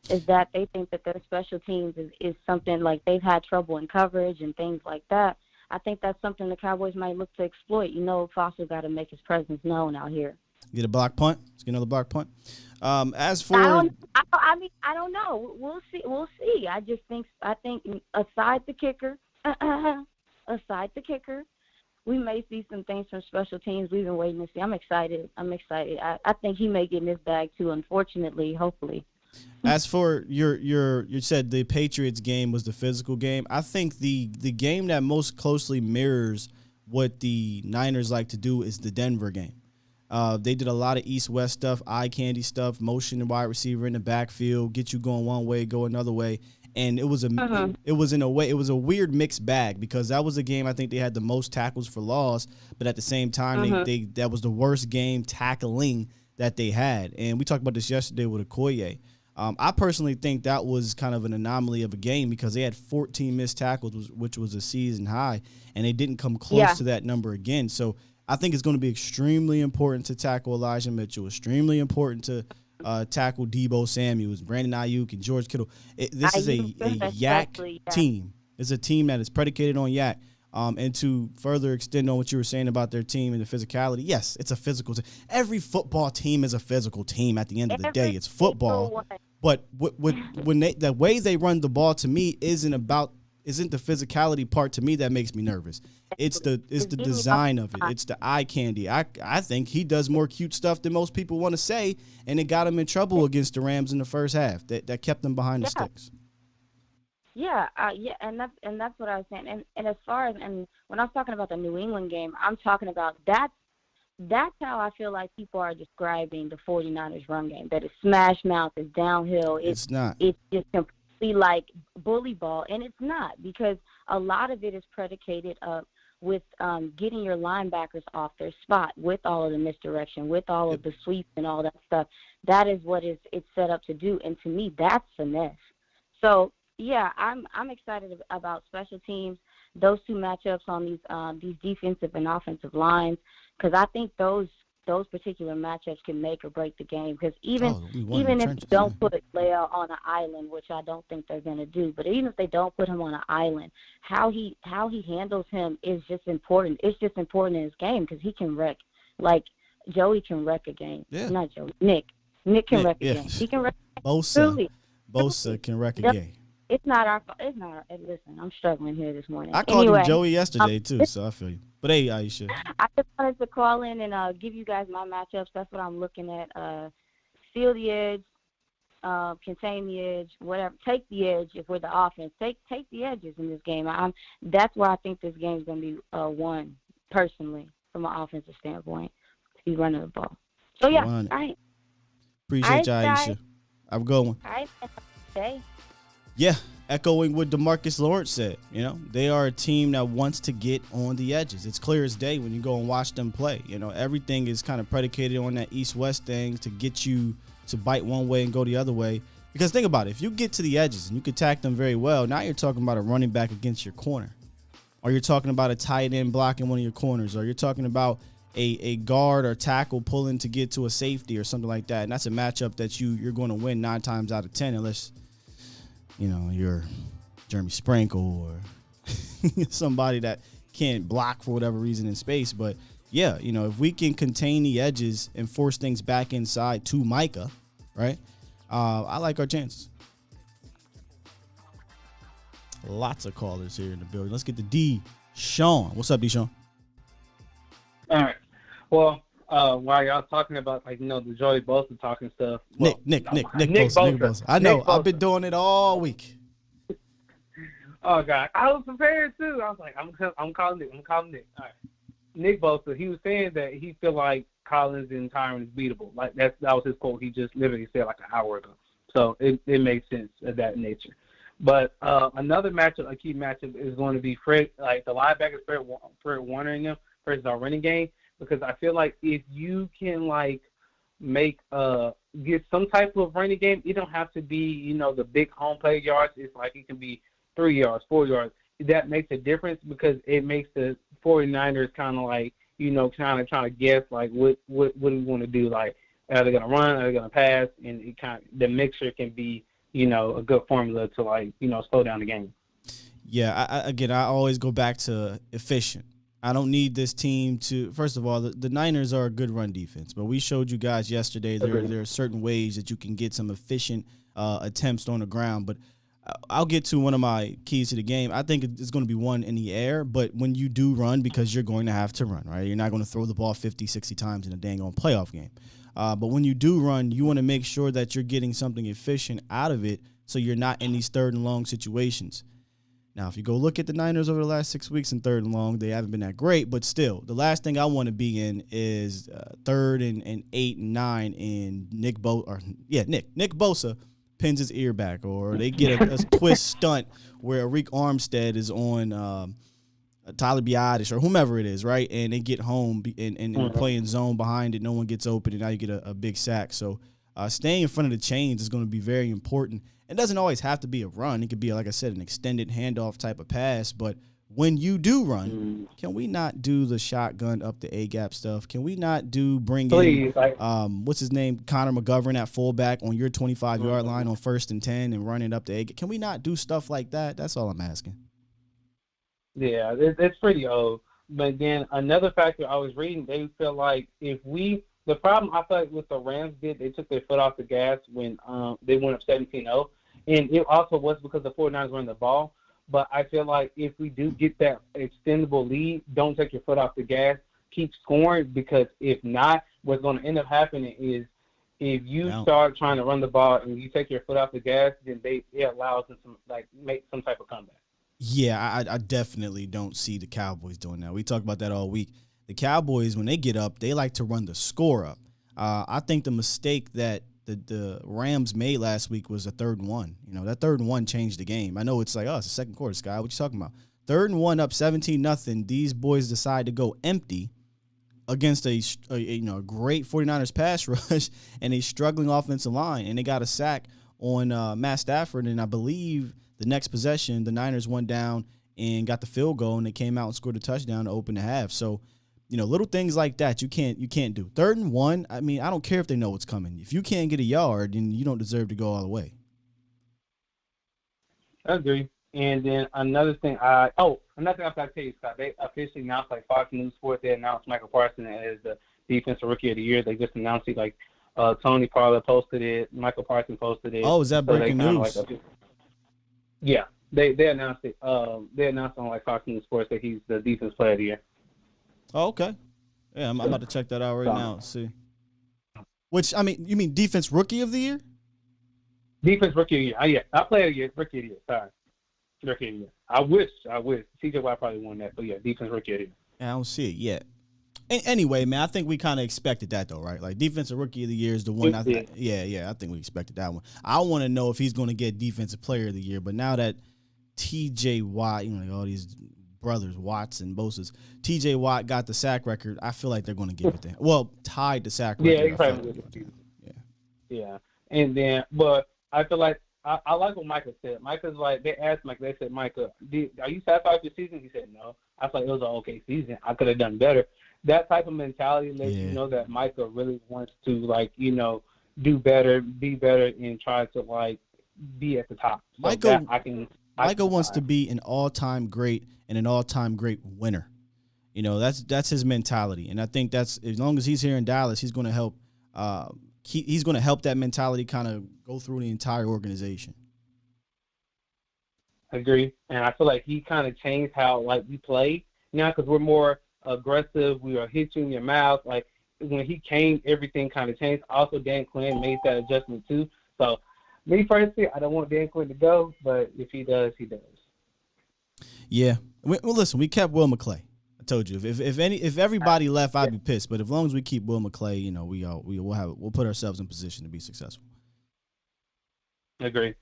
is that they think that their special teams is something like they've had trouble in coverage and things like that. I think that's something the Cowboys might look to exploit. Fossil got to make his presence known out here. Get a block punt. Let's get another block punt. As for, I don't know. We'll see. I think aside the kicker, we may see some things from special teams we've been waiting to see. I'm excited. I think he may get in his bag too. Unfortunately, hopefully. As for you said the Patriots game was the physical game. I think the game that most closely mirrors what the Niners like to do is the Denver game. They did a lot of east-west stuff, eye candy stuff, motion and wide receiver in the backfield, get you going one way, go another way. And it was a weird mixed bag because that was a game I think they had the most tackles for loss, but at the same time that was the worst game tackling that they had. And we talked about this yesterday with Okoye. I personally think that was kind of an anomaly of a game because they had 14 missed tackles, which was a season high, and they didn't come close to that number again. So I think it's going to be extremely important to tackle Elijah Mitchell, extremely important to tackle Deebo Samuels, Brandon Ayuk, and George Kittle. This is a yak team. It's a team that is predicated on yak. And to further extend on what you were saying about their team and the physicality, yes, it's a physical team. Every football team is a physical team at the end of the day. It's football. But the way they run the ball to me isn't the physicality part to me that makes me nervous. It's the design of it. It's the eye candy. I think he does more cute stuff than most people want to say, and it got him in trouble against the Rams in the first half. That kept them behind the sticks. And that's what I was saying. And as far as when I was talking about the New England game, I'm talking about that's how I feel like people are describing the 49ers run game. That it's smash mouth, it's downhill. It's not. It's just completely like bully ball, and it's not because a lot of it is predicated with getting your linebackers off their spot with all of the misdirection, with all of the sweeps and all that stuff. That is what it's set up to do, and to me, that's finesse. So. Yeah, I'm excited about special teams, those two matchups on these defensive and offensive lines, because I think those particular matchups can make or break the game. Because even if you don't put Leia on an island, which I don't think they're going to do, but even if they don't put him on an island, how he handles him is just important. It's just important in his game because he can wreck. Like Joey can wreck a game. Yeah. Not Joey. Nick. Nick can wreck a game. He can wreck a game. Bosa can wreck a game. It's not our fault. It's not. Listen, I'm struggling here this morning. I called him Joey yesterday, too, so I feel you. But, hey, Aisha. I just wanted to call in and give you guys my matchups. That's what I'm looking at. Steal the edge, contain the edge, whatever. Take the edge if we're the offense. Take the edges in this game. That's where I think this game's going to be won, personally, from an offensive standpoint. He's running the ball. So, yeah, all right. Appreciate you, Aisha. Have a good one. All right. Okay. Yeah, echoing what DeMarcus Lawrence said. You know, they are a team that wants to get on the edges. It's clear as day when you go and watch them play. You know, everything is kind of predicated on that east-west thing to get you to bite one way and go the other way. Because think about it. If you get to the edges and you can attack them very well, now you're talking about a running back against your corner. Or you're talking about a tight end blocking one of your corners. Or you're talking about a guard or tackle pulling to get to a safety or something like that. And that's a matchup that you're going to win 9 times out of 10 unless – you know, you're Jeremy Sprinkle or somebody that can't block for whatever reason in space. But, yeah, you know, if we can contain the edges and force things back inside to Micah, right, I like our chances. Lots of callers here in the building. Let's get to D. Sean. What's up, D. Sean? All right. Well, while y'all talking about, like, you know, the Joey Bosa talking stuff. Well, Nick Bosa. I know. I've been doing it all week. Oh, God. I was prepared, too. I was like, I'm calling Nick. All right. Nick Bosa, he was saying that he feel like Collins and Tyron is beatable. Like, that was his quote. He just literally said like an hour ago. So it makes sense of that nature. But another matchup, a key matchup, is going to be Fred, like the linebackers, Fred Warner and them versus our running game. Because I feel like if you can, like, get some type of running game, it don't have to be, you know, the big home play yards. It's like it can be 3 yards, 4 yards. That makes a difference because it makes the 49ers kind of like, you know, kind of trying to guess, like, what do we want to do? Like, are they going to run? Are they going to pass? And it kind of, the mixture can be, you know, a good formula to, like, you know, slow down the game. Yeah, I always go back to efficient. I don't need this team to – first of all, the Niners are a good run defense, but we showed you guys yesterday there are certain ways that you can get some efficient attempts on the ground. But I'll get to one of my keys to the game. I think it's going to be one in the air, but when you do run, because you're going to have to run, right? You're not going to throw the ball 50, 60 times in a dang on playoff game. But when you do run, you want to make sure that you're getting something efficient out of it so you're not in these third and long situations. Now, if you go look at the Niners over the last 6 weeks in third and long, they haven't been that great. But still, the last thing I want to be in is third and 8 and 9, and Nick Bosa pins his ear back, or they get a twist stunt where Arik Armstead is on Tyler Biadasz or whomever it is, right? And they get home and playing zone behind it. No one gets open, and now you get a big sack. So staying in front of the chains is going to be very important. It doesn't always have to be a run. It could be, like I said, an extended handoff type of pass. But when you do run, can we not do the shotgun up the A-gap stuff? Can we not bring in, what's his name, Connor McGovern at fullback on your 25-yard line on 1st and 10 and run it up the A-gap? Can we not do stuff like that? That's all I'm asking. Yeah, it's pretty old. But then another factor I was reading, they feel like the problem I feel like with the Rams they took their foot off the gas when they went up 17-0. And it also was because the 49ers were in the ball. But I feel like if we do get that extendable lead, don't take your foot off the gas. Keep scoring, because if not, what's going to end up happening is if you start trying to run the ball and you take your foot off the gas, then it allows them to make some type of comeback. Yeah, I definitely don't see the Cowboys doing that. We talked about that all week. The Cowboys, when they get up, they like to run the score up. I think the mistake that the Rams made last week was a 3rd and 1. You know, that 3rd and 1 changed the game. I know it's like, it's the second quarter, Sky. What you talking about? 3rd and 1 up 17-0. These boys decide to go empty against a great 49ers pass rush and a struggling offensive line, and they got a sack on Matt Stafford. And I believe the next possession, the Niners went down and got the field goal, and they came out and scored a touchdown to open the half. So, you know, little things like that you can't do. 3rd and 1, I mean, I don't care if they know what's coming. If you can't get a yard, then you don't deserve to go all the way. I agree. And then another thing I have to tell you, Scott, they officially announced, like Fox News Sports, they announced Michael Parsons as the Defensive Rookie of the Year. They just announced it. Like Tony Pollard posted it, Michael Parsons posted it. Oh, is that breaking news? Yeah, they announced it. They announced on like Fox News Sports that he's the Defense Player of the Year. Oh, okay. Yeah, I'm about to check that out right now. See. Which, I mean, you mean Defense Rookie of the Year? Defense Rookie of the Year. Yeah, I Player of the Year, Rookie of the Year. Sorry. Rookie of the Year. I wish. TJ Watt probably won that, but yeah, Defense Rookie of the Year. Yeah, I don't see it yet. Anyway, man, I think we kind of expected that, though, right? Like, Defensive Rookie of the Year is the one. I think we expected that one. I want to know if he's going to get Defensive Player of the Year, but now that TJ Watt, you know, like all these brothers, Watts and Bosa's, TJ Watt got the sack record, I feel like they're going to give it to him. Well, tied the sack record. Yeah, he probably will. Yeah. And then, but I feel like, I like what Micah said. Micah's like, they asked Micah, they said, Micah, are you satisfied with your season? He said, no. I was like, it was an okay season. I could have done better. That type of mentality lets you know that Micah really wants to, like, you know, do better, be better, and try to, like, be at the top. So Micah wants to be an all-time great and an all-time great winner. You know, that's his mentality. And I think that's, as long as he's here in Dallas, he's going to help he's going to help that mentality kind of go through the entire organization. I agree. And I feel like he kind of changed how, like, we play now because we're more aggressive. We are hit you in your mouth. Like, when he came, everything kind of changed. Also, Dan Quinn made that adjustment too. So, me personally, I don't want Dan Quinn to go, but if he does, he does. Yeah. Well, listen, we kept Will McClay. I told you, if everybody left, I'd be pissed. But as long as we keep Will McClay, you know, we'll put ourselves in position to be successful. Agree.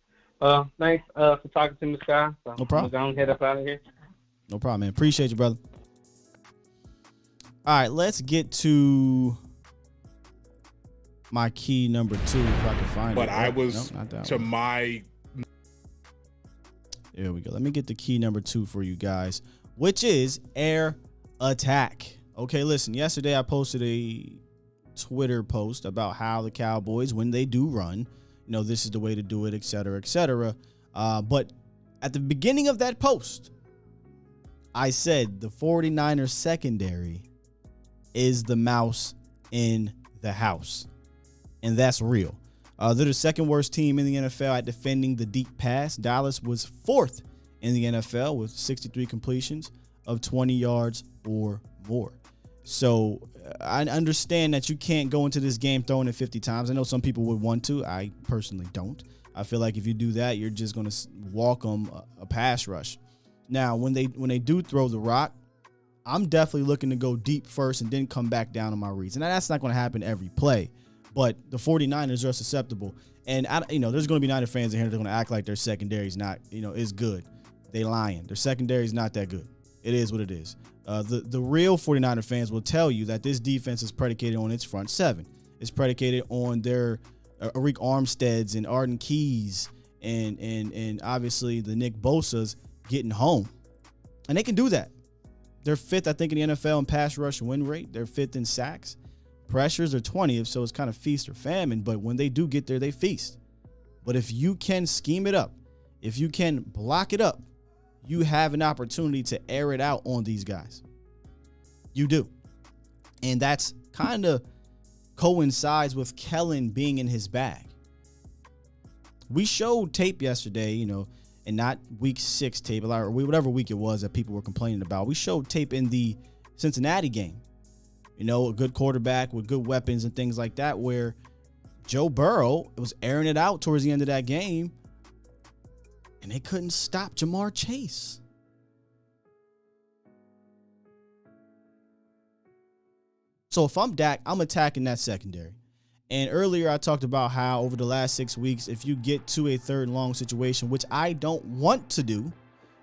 Thanks for talking to me, Sky. So no problem. I'm going to head up out of here. No problem, man. Appreciate you, brother. All right, let's get to my key number 2 if I can find it. But I was to my. There we go. Let me get the key number 2 for you guys, which is air attack. Okay, listen. Yesterday I posted a Twitter post about how the Cowboys, when they do run, you know, this is the way to do it, et cetera, et cetera. But at the beginning of that post, I said the 49ers secondary is the mouse in the house. And that's real. They're the second worst team in the NFL at defending the deep pass. Dallas was 4th in the NFL with 63 completions of 20 yards or more. So I understand that you can't go into this game throwing it 50 times. I know some people would want to. I personally don't. I feel like if you do that, you're just going to walk them a pass rush. Now, when they do throw the rock, I'm definitely looking to go deep first and then come back down on my reads. And that's not going to happen every play. But the 49ers are susceptible. And, there's going to be Niner fans in here that are going to act like their secondary is not, is good. They lying. Their secondary is not that good. It is what it is. The real 49er fans will tell you that this defense is predicated on its front seven. It's predicated on their Arik Armsteads and Arden Keys and obviously the Nick Bosa's getting home. And they can do that. They're 5th, I think, in the NFL in pass rush win rate. They're 5th in sacks. Pressures are 20th, so it's kind of feast or famine. But when they do get there, they feast. But if you can scheme it up, if you can block it up, you have an opportunity to air it out on these guys. You do. And that's kind of coincides with Kellen being in his bag. We showed tape yesterday, and not week 6 tape, or whatever week it was that people were complaining about. We showed tape in the Cincinnati game. A good quarterback with good weapons and things like that, where Joe Burrow was airing it out towards the end of that game, and they couldn't stop Jamar Chase. So if I'm Dak, I'm attacking that secondary. And earlier I talked about how over the last 6 weeks, if you get to a 3rd and long situation, which I don't want to do,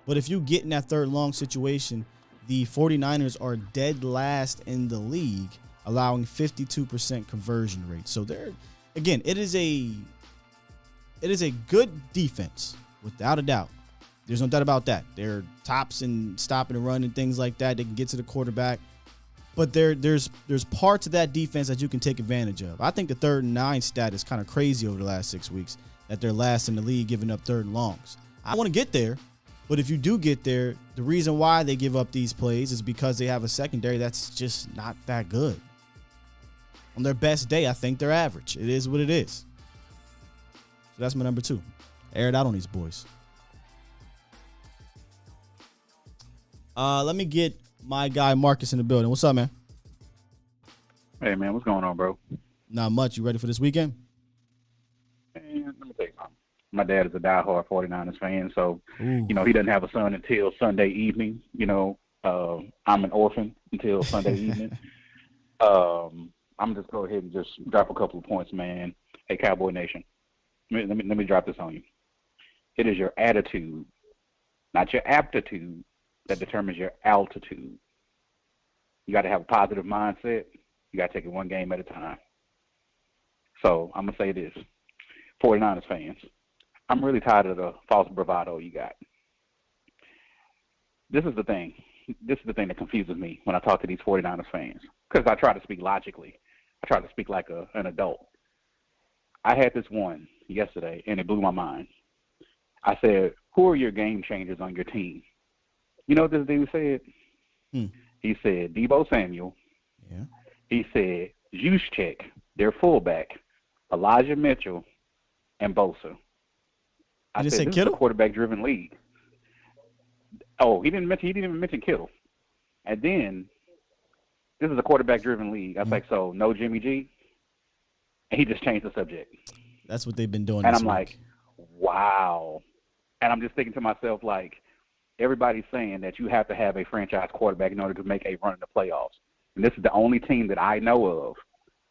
but if you get in that 3rd and long situation, the 49ers are dead last in the league, allowing 52% conversion rate. So it is a good defense, without a doubt. There's no doubt about that. They're tops in stopping and run and things like that. They can get to the quarterback. But there's parts of that defense that you can take advantage of. I think the 3rd and 9 stat is kind of crazy over the last 6 weeks, that they're last in the league giving up 3rd and longs. I want to get there, but if you do get there, the reason why they give up these plays is because they have a secondary that's just not that good. On their best day, I think they're average. It is what it is. So that's my number 2. Air it out on these boys. Let me get my guy Marcus in the building. What's up, man? Hey, man, what's going on, bro? Not much. You ready for this weekend? Man, let me tell you something. My dad is a diehard 49ers fan, so, Ooh. he doesn't have a son until Sunday evening. I'm an orphan until Sunday evening. I'm just go ahead and just drop a couple of points, man. Hey, Cowboy Nation, let me drop this on you. It is your attitude, not your aptitude, that determines your altitude. You got to have a positive mindset. You got to take it one game at a time. So I'm going to say this. 49ers fans, I'm really tired of the false bravado you got. This is the thing. This is the thing that confuses me when I talk to these 49ers fans, because I try to speak logically. I try to speak like an adult. I had this one yesterday, and it blew my mind. I said, who are your game changers on your team? You know what this dude said? He said Deebo Samuel. Yeah. He said Juszczyk, their fullback, Elijah Mitchell, and Bosa. I Did he said, say this Kittle? is a quarterback-driven league. Oh, he didn't even mention Kittle. And then, this is a quarterback-driven league. I was like, so no Jimmy G? And he just changed the subject. That's what they've been doing And this I'm week. like, wow. And I'm just thinking to myself, like, everybody's saying that you have to have a franchise quarterback in order to make a run in the playoffs. And this is the only team that I know of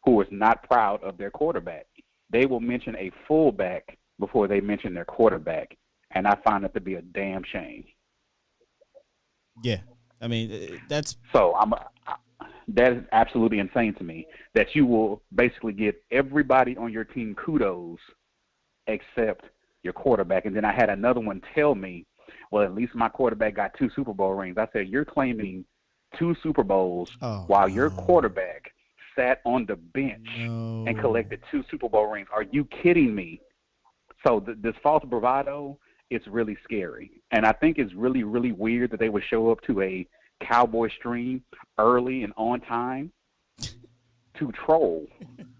who is not proud of their quarterback. They will mention a fullback before they mention their quarterback. And I find that to be a damn shame. Yeah. I mean, that's... So that is absolutely insane to me, that you will basically give everybody on your team kudos except your quarterback. And then I had another one tell me, well, at least my quarterback got 2 Super Bowl rings. I said, you're claiming 2 Super Bowls while your quarterback sat on the bench and collected 2 Super Bowl rings. Are you kidding me? So this false bravado is really scary. And I think it's really, really weird that they would show up to a Cowboy stream early and on time to troll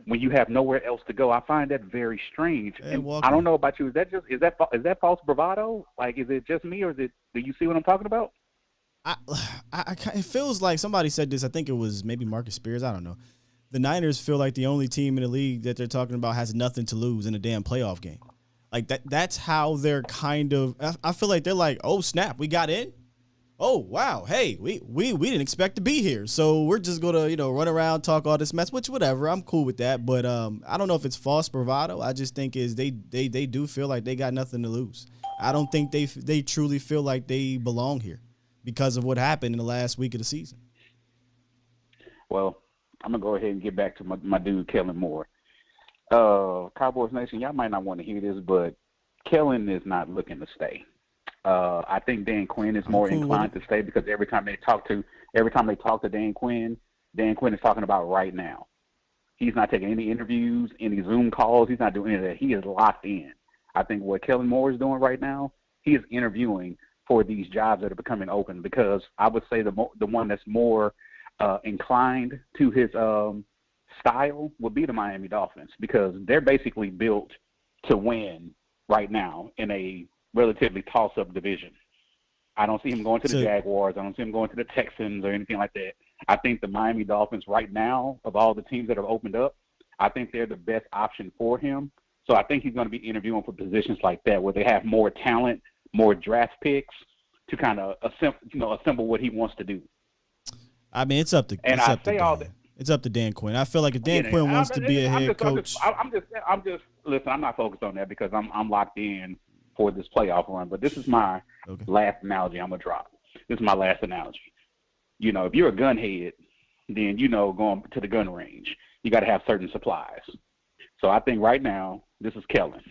when you have nowhere else to go. I find that very strange. And I don't know about you. Is that false bravado? Like, is it just me, or do you see what I'm talking about? It feels like somebody said this. I think it was maybe Marcus Spears. I don't know. The Niners feel like the only team in the league that they're talking about has nothing to lose in a damn playoff game. Like that's how they're kind of. I feel like they're like, oh snap, we got in. Oh wow, hey, we didn't expect to be here, so we're just gonna run around, talk all this mess, which whatever, I'm cool with that. But I don't know if it's false bravado. I just think is they do feel like they got nothing to lose. I don't think they truly feel like they belong here because of what happened in the last week of the season. Well, I'm gonna go ahead and get back to my dude Kellen Moore. Cowboys Nation, y'all might not want to hear this, but Kellen is not looking to stay. I think Dan Quinn is more inclined to stay because every time they talk to Dan Quinn is talking about right now. He's not taking any interviews, any Zoom calls. He's not doing any of that. He is locked in. I think what Kellen Moore is doing right now, he is interviewing for these jobs that are becoming open, because I would say the one that's more inclined to his style would be the Miami Dolphins, because they're basically built to win right now in a relatively toss-up division. I don't see him going to the Jaguars. I don't see him going to the Texans or anything like that. I think the Miami Dolphins right now, of all the teams that have opened up, I think they're the best option for him. So I think he's going to be interviewing for positions like that where they have more talent, more draft picks to kind of assemble what he wants to do. I mean, it's up to Dan Quinn. I feel like if Dan Quinn wants to be a head coach, Listen, I'm not focused on that because I'm locked in for this playoff run. But this is my last analogy I'm gonna drop. This is my last analogy. If you're a gunhead, then going to the gun range, you got to have certain supplies. So I think right now this is Kellen.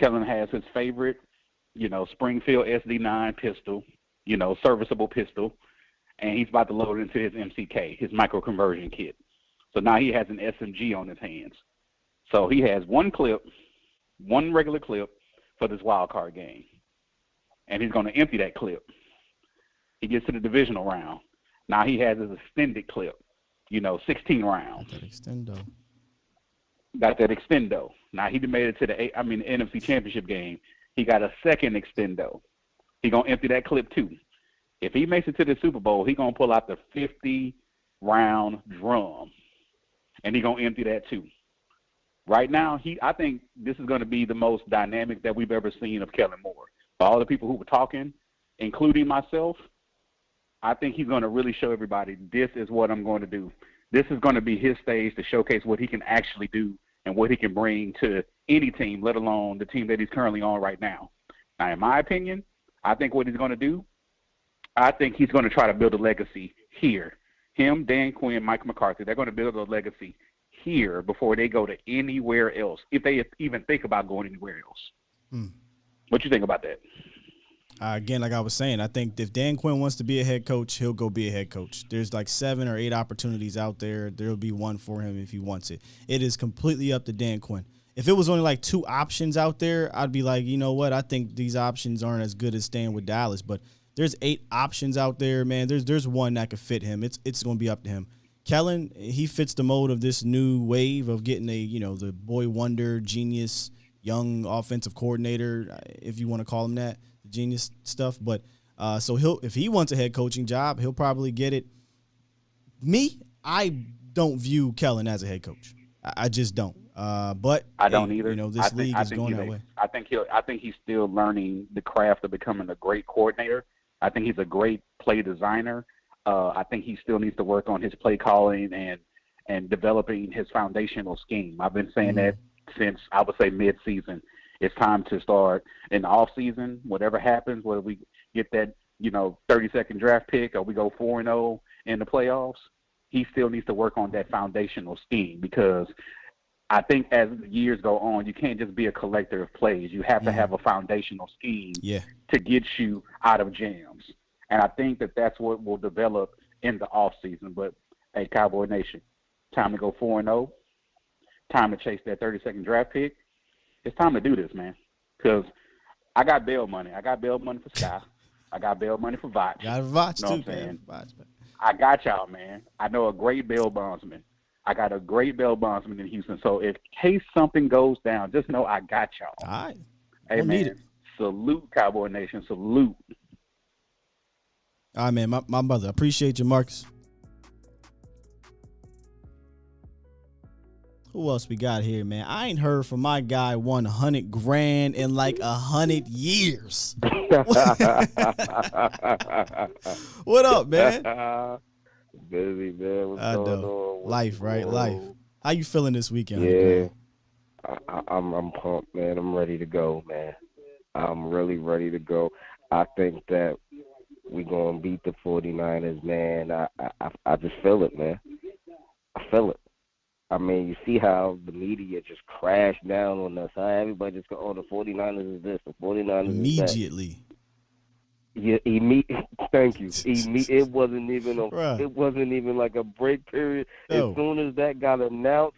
Kellen has his favorite, Springfield SD9 pistol, serviceable pistol, and he's about to load it into his MCK, his micro conversion kit. So now he has an SMG on his hands. So he has one regular clip for this Wildcard game, and he's going to empty that clip. He gets to the divisional round. Now he has his extended clip. 16 rounds. Got that extendo. Got that extendo. Now he made it to the NFC Championship game. He got a second extendo. He gonna empty that clip too. If he makes it to the Super Bowl, he gonna pull out the 50-round drum, and he gonna empty that too. Right now, I think this is gonna be the most dynamic that we've ever seen of Kellen Moore. For all the people who were talking, including myself, I think he's gonna really show everybody this is what I'm going to do. This is going to be his stage to showcase what he can actually do and what he can bring to any team, let alone the team that he's currently on right now. Now, in my opinion, I think what he's going to do, I think he's going to try to build a legacy here. Him, Dan Quinn, Mike McCarthy, they're going to build a legacy here before they go to anywhere else, if they even think about going anywhere else. What you think about that? Again, like I was saying, I think if Dan Quinn wants to be a head coach, he'll go be a head coach. There's like 7 or 8 opportunities out there. There'll be one for him if he wants it. It is completely up to Dan Quinn. If it was only like 2 options out there, I'd be like, you know what? I think these options aren't as good as staying with Dallas. But there's 8 options out there, man. There's one that could fit him. It's going to be up to him. Kellen, he fits the mold of this new wave of getting the boy wonder, genius, young offensive coordinator, if you want to call him that. Genius stuff, but so if he wants a head coaching job, he'll probably get it. Me, I don't view Kellen as a head coach. I just don't. But I don't either. This league is going that way. I think he's still learning the craft of becoming a great coordinator. I think he's a great play designer. I think he still needs to work on his play calling and developing his foundational scheme. I've been saying that since I would say mid-season. It's time to start in the off season. Whatever happens, whether we get that 30-second draft pick or we go 4-0 in the playoffs, he still needs to work on that foundational scheme, because I think as the years go on, you can't just be a collector of plays. You have to have a foundational scheme to get you out of jams. And I think that that's what will develop in the off season. But hey, Cowboy Nation, time to go 4-0. Time to chase that 30-second draft pick. It's time to do this, man, because I got bail money. I got bail money for Sky. I got bail money for Vach. Got Vach, too, man. I got y'all, man. I know a great bail bondsman. I got a great bail bondsman in Houston. So in case something goes down, just know I got y'all. All right. Hey, man, salute, Cowboy Nation. Salute. All right, man, my brother. Appreciate you, Marcus. Who else we got here, man? I ain't heard from my guy $100,000 in like 100 years. What up, man? Busy, man. What's going on? Life, right? Life. How you feeling this weekend? Yeah, I'm pumped, man. I'm ready to go, man. I'm really ready to go. I think that we gonna beat the 49ers, man. I just feel it, man. I feel it. I mean, you see how the media just crashed down on us. How everybody just go, the 49ers is this, the 49ers immediately. Is that. Yeah, thank you. It wasn't even like a break period. As soon as that got announced,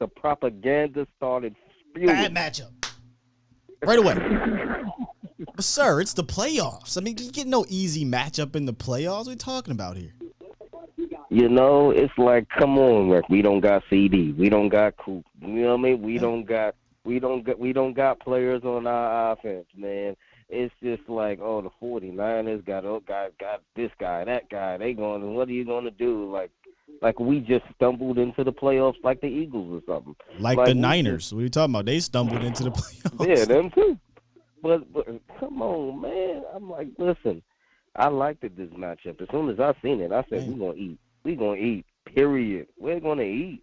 the propaganda started spewing. Bad matchup. Right away. But sir, it's the playoffs. I mean, you get no easy matchup in the playoffs. What are we talking about here? It's like, come on, Rick. We don't got CD. We don't got Coop. You know what I mean? We don't got players on our offense, man. It's just like, the 49ers got this guy, that guy. They going, what are you going to do? Like we just stumbled into the playoffs like the Eagles or something. Like the Niners. What are you talking about? They stumbled into the playoffs. Yeah, them too. But come on, man. I'm like, listen, I liked this matchup. As soon as I seen it, I said, we're going to eat. We're going to eat, period. We're going to eat.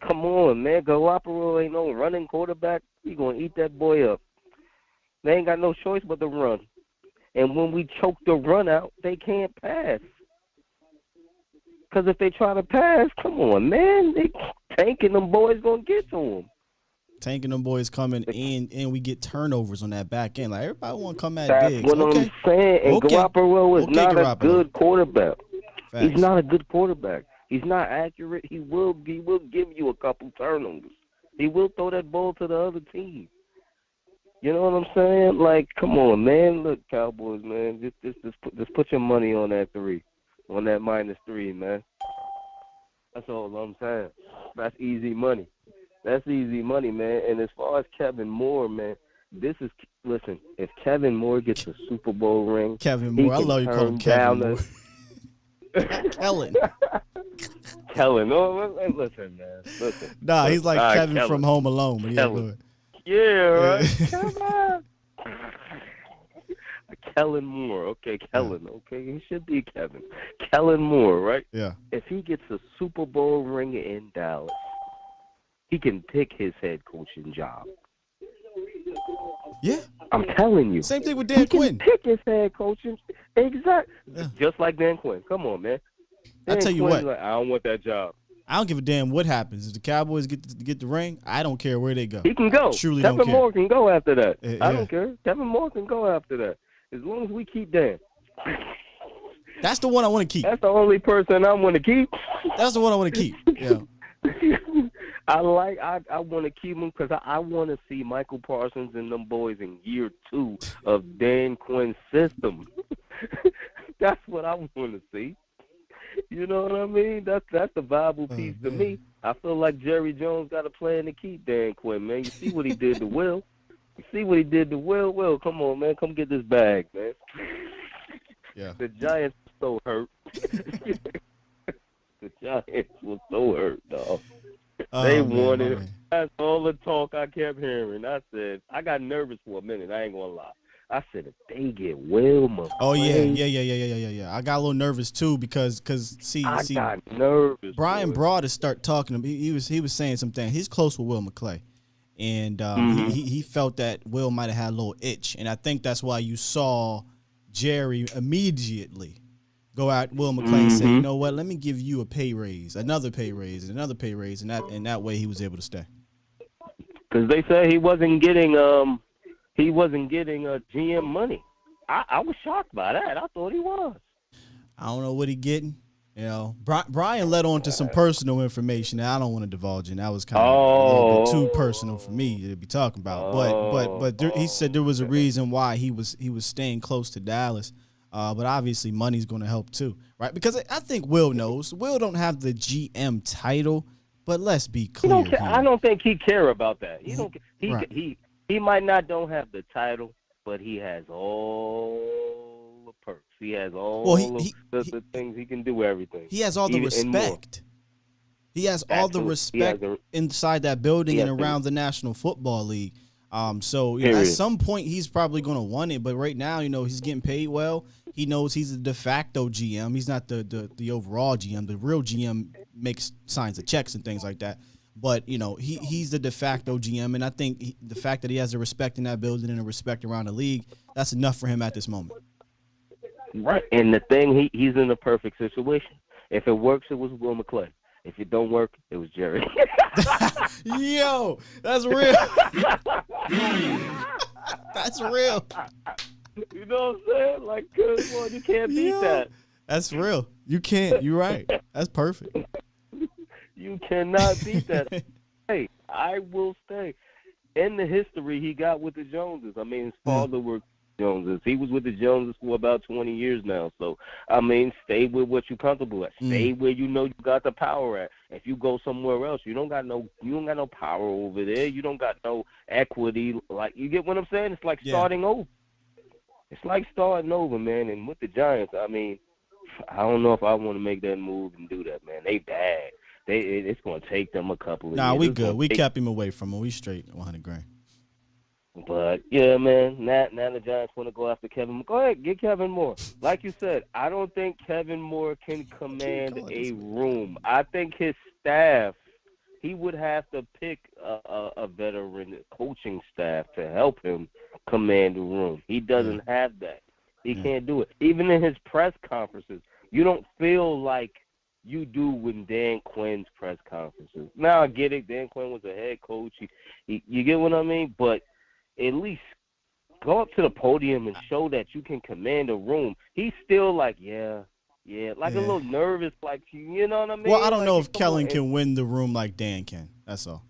Come on, man. Garoppolo ain't no running quarterback. We're going to eat that boy up. They ain't got no choice but to run. And when we choke the run out, they can't pass. Because if they try to pass, come on, man. They tanking them boys going to get to them. Tanking them boys coming in, and we get turnovers on that back end. Like, everybody want to come at That's Diggs. What I'm saying. And Garoppolo is not a good quarterback. Facts. He's not a good quarterback. He's not accurate. He will give you a couple turnovers. He will throw that ball to the other team. You know what I'm saying? Like, come on, man. Look, Cowboys, man. Just put your money on that 3, on that -3, man. That's all I'm saying. That's easy money. That's easy money, man. And as far as Kevin Moore, man, listen, if Kevin Moore gets a Super Bowl ring, Kevin Moore. I love you call him Kevin Moore. Kellen. Kellen. Oh, listen, man. Listen. Nah, he's like Kevin Kellen. from Home Alone. But yeah, go ahead. Yeah, right. Come on. Kellen Moore. Okay, Kellen. Okay, he should be Kevin. Kellen Moore, right? Yeah. If he gets a Super Bowl ring in Dallas, he can pick his head coaching job. Yeah. I'm telling you. Same thing with Dan Quinn. He can pick his head coaching. Exactly. Yeah. Just like Dan Quinn. Come on, man. I tell you what. Like, I don't want that job. I don't give a damn what happens. If the Cowboys get the ring, I don't care where they go. He can go. Truly Kevin don't care. Moore can go after that. Yeah. I don't care. Kevin Moore can go after that. As long as we keep Dan. That's the one I want to keep. That's the only person I want to keep. That's the one I want to keep. Yeah. I want to keep him because I want to see Michael Parsons and them boys in year 2 of Dan Quinn's system. That's what I want to see. You know what I mean? That's the viable piece to me. I feel like Jerry Jones got a plan to keep Dan Quinn, man. You see what he did to Will. Will, come on, man. Come get this bag, man. Yeah. The Giants were so hurt. The Giants were so hurt, dog. They wanted it. That's all the talk I kept hearing. I said, I got nervous for a minute. I ain't going to lie. I said, if they get Wilma. Oh, yeah. I got a little nervous, too, because see, I got nervous. Brian Broad start talking to me. He was saying something. He's close with Will McClay. And he felt that Will might have had a little itch. And I think that's why you saw Jerry immediately go out Will McClay and say, you know what, let me give you a pay raise, another pay raise, and another pay raise. And that way he was able to stay. Because they said he wasn't getting GM money. I was shocked by that. I thought he was. I don't know what he getting. You know, Brian led on to some personal information that I don't want to divulge, and that was kind of a little bit too personal for me to be talking about. But he said there was a reason why he was staying close to Dallas. But obviously money's going to help too, right? Because I think Will knows. Will don't have the GM title, but let's be clear. I don't think he care about that. He don't. He might not don't have the title, but he has all the perks. He has all the things. He can do everything. He has all the respect. He has all the respect inside that building and around the National Football League. So at some point he's probably going to want it, but right now, he's getting paid well. He knows he's the de facto GM. He's not the overall GM. The real GM signs the checks and things like that. But, he's the de facto GM, and I think the fact that he has the respect in that building and the respect around the league, that's enough for him at this moment. Right, and the thing, he's in the perfect situation. If it works, it was Will McClay. If it don't work, it was Jerry. Yo, that's real. That's real. You know what I'm saying? Like, good Lord, you can't beat that. That's real. You can't. You're right. That's perfect. You cannot beat that. Hey, I will stay. In the history he got with the Joneses, I mean, his father worked with the Joneses. He was with the Joneses for about 20 years now. So, I mean, stay with what you're comfortable at. Stay where you know you got the power at. If you go somewhere else, you don't got no power over there. You don't got no equity. Like, you get what I'm saying? It's like starting over. It's like starting over, man. And with the Giants, I mean, I don't know if I want to make that move and do that, man. They bad. It's going to take them a couple of years. Nah, we good. We kept him away from him. We straight 100 grand. But, yeah, man, now the Giants want to go after Kevin Moore. Go ahead, get Kevin Moore. Like you said, I don't think Kevin Moore can command a room. I think his staff, he would have to pick a veteran coaching staff to help him command the room. He doesn't have that. He can't do it. Even in his press conferences, you don't feel like you do with Dan Quinn's press conferences. Now I get it. Dan Quinn was a head coach. You get what I mean? But at least go up to the podium and show that you can command a room. He's still like, a little nervous, like, you know what I mean? Well, I don't know if Kellen can win the room like Dan can. That's all.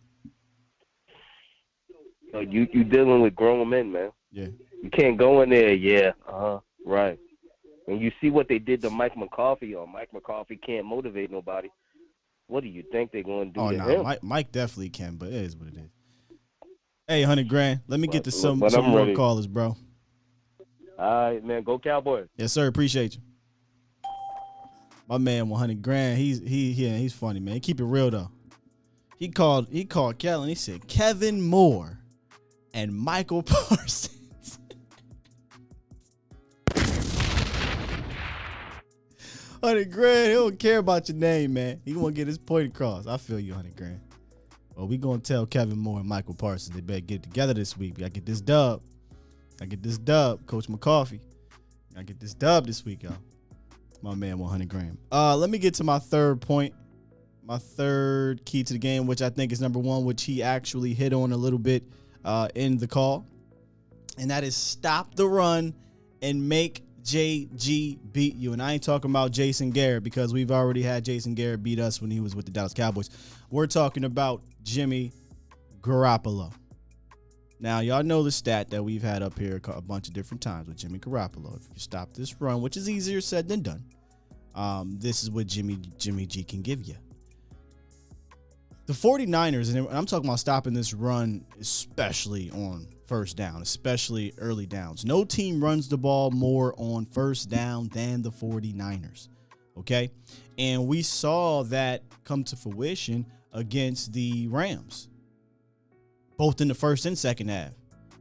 You dealing with grown men, man. Yeah. You can't go in there, right. And you see what they did to Mike McCarthy. Mike McCarthy can't motivate nobody. What do you think they're going to do Oh, to no, him? Mike definitely can, but it is what it is. Hey, 100 grand. Let me get to some I'm more ready. callers, bro. All right, man. Go Cowboys. Yes, sir. Appreciate you. My man, 100 grand. He's funny, man. Keep it real though. He called Kellen. He said Kevin Moore and Michael Parsons. 100 grand. He don't care about your name, man. He want to get his point across. I feel you, 100 grand. Well, we gonna tell Kevin Moore and Michael Parsons they better get it together this week. We gotta get this dub. Coach McCoffey. I get this dub this week, y'all. My man, 100 grand. Let me get to my third point. My third key to the game, which I think is number one, which he actually hit on a little bit in the call. And that is stop the run and make JG beat you. And I ain't talking about Jason Garrett because we've already had Jason Garrett beat us when he was with the Dallas Cowboys. We're talking about Jimmy Garoppolo. Now, y'all know the stat that we've had up here a bunch of different times with Jimmy Garoppolo. If you stop this run, which is easier said than done, this is what Jimmy G can give you. The 49ers, and I'm talking about stopping this run, especially on first down, especially early downs. No team runs the ball more on first down than the 49ers, okay? And we saw that come to fruition against the Rams, both in the first and second half.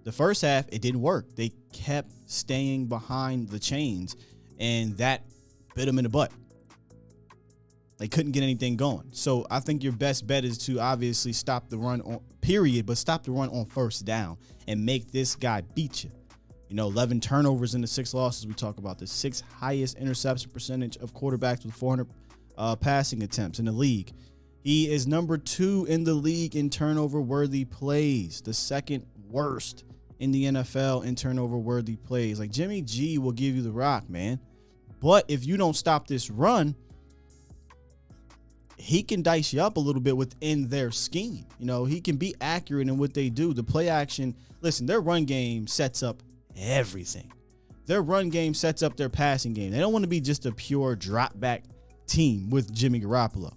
The first half, it didn't work. They kept staying behind the chains, and that bit them in the butt. They couldn't get anything going. So I think your best bet is to obviously stop the run on period, but stop the run on first down and make this guy beat you. 11 turnovers in the 6 losses. We talk about the 6th highest interception percentage of quarterbacks with 400 passing attempts in the league. He is number 2 in the league in turnover-worthy plays, the 2nd worst in the NFL in turnover-worthy plays. Like, Jimmy G will give you the rock, man. But if you don't stop this run, he can dice you up a little bit within their scheme. He can be accurate in what they do. The play action, listen, their run game sets up everything. Their run game sets up their passing game. They don't want to be just a pure drop back team with Jimmy Garoppolo.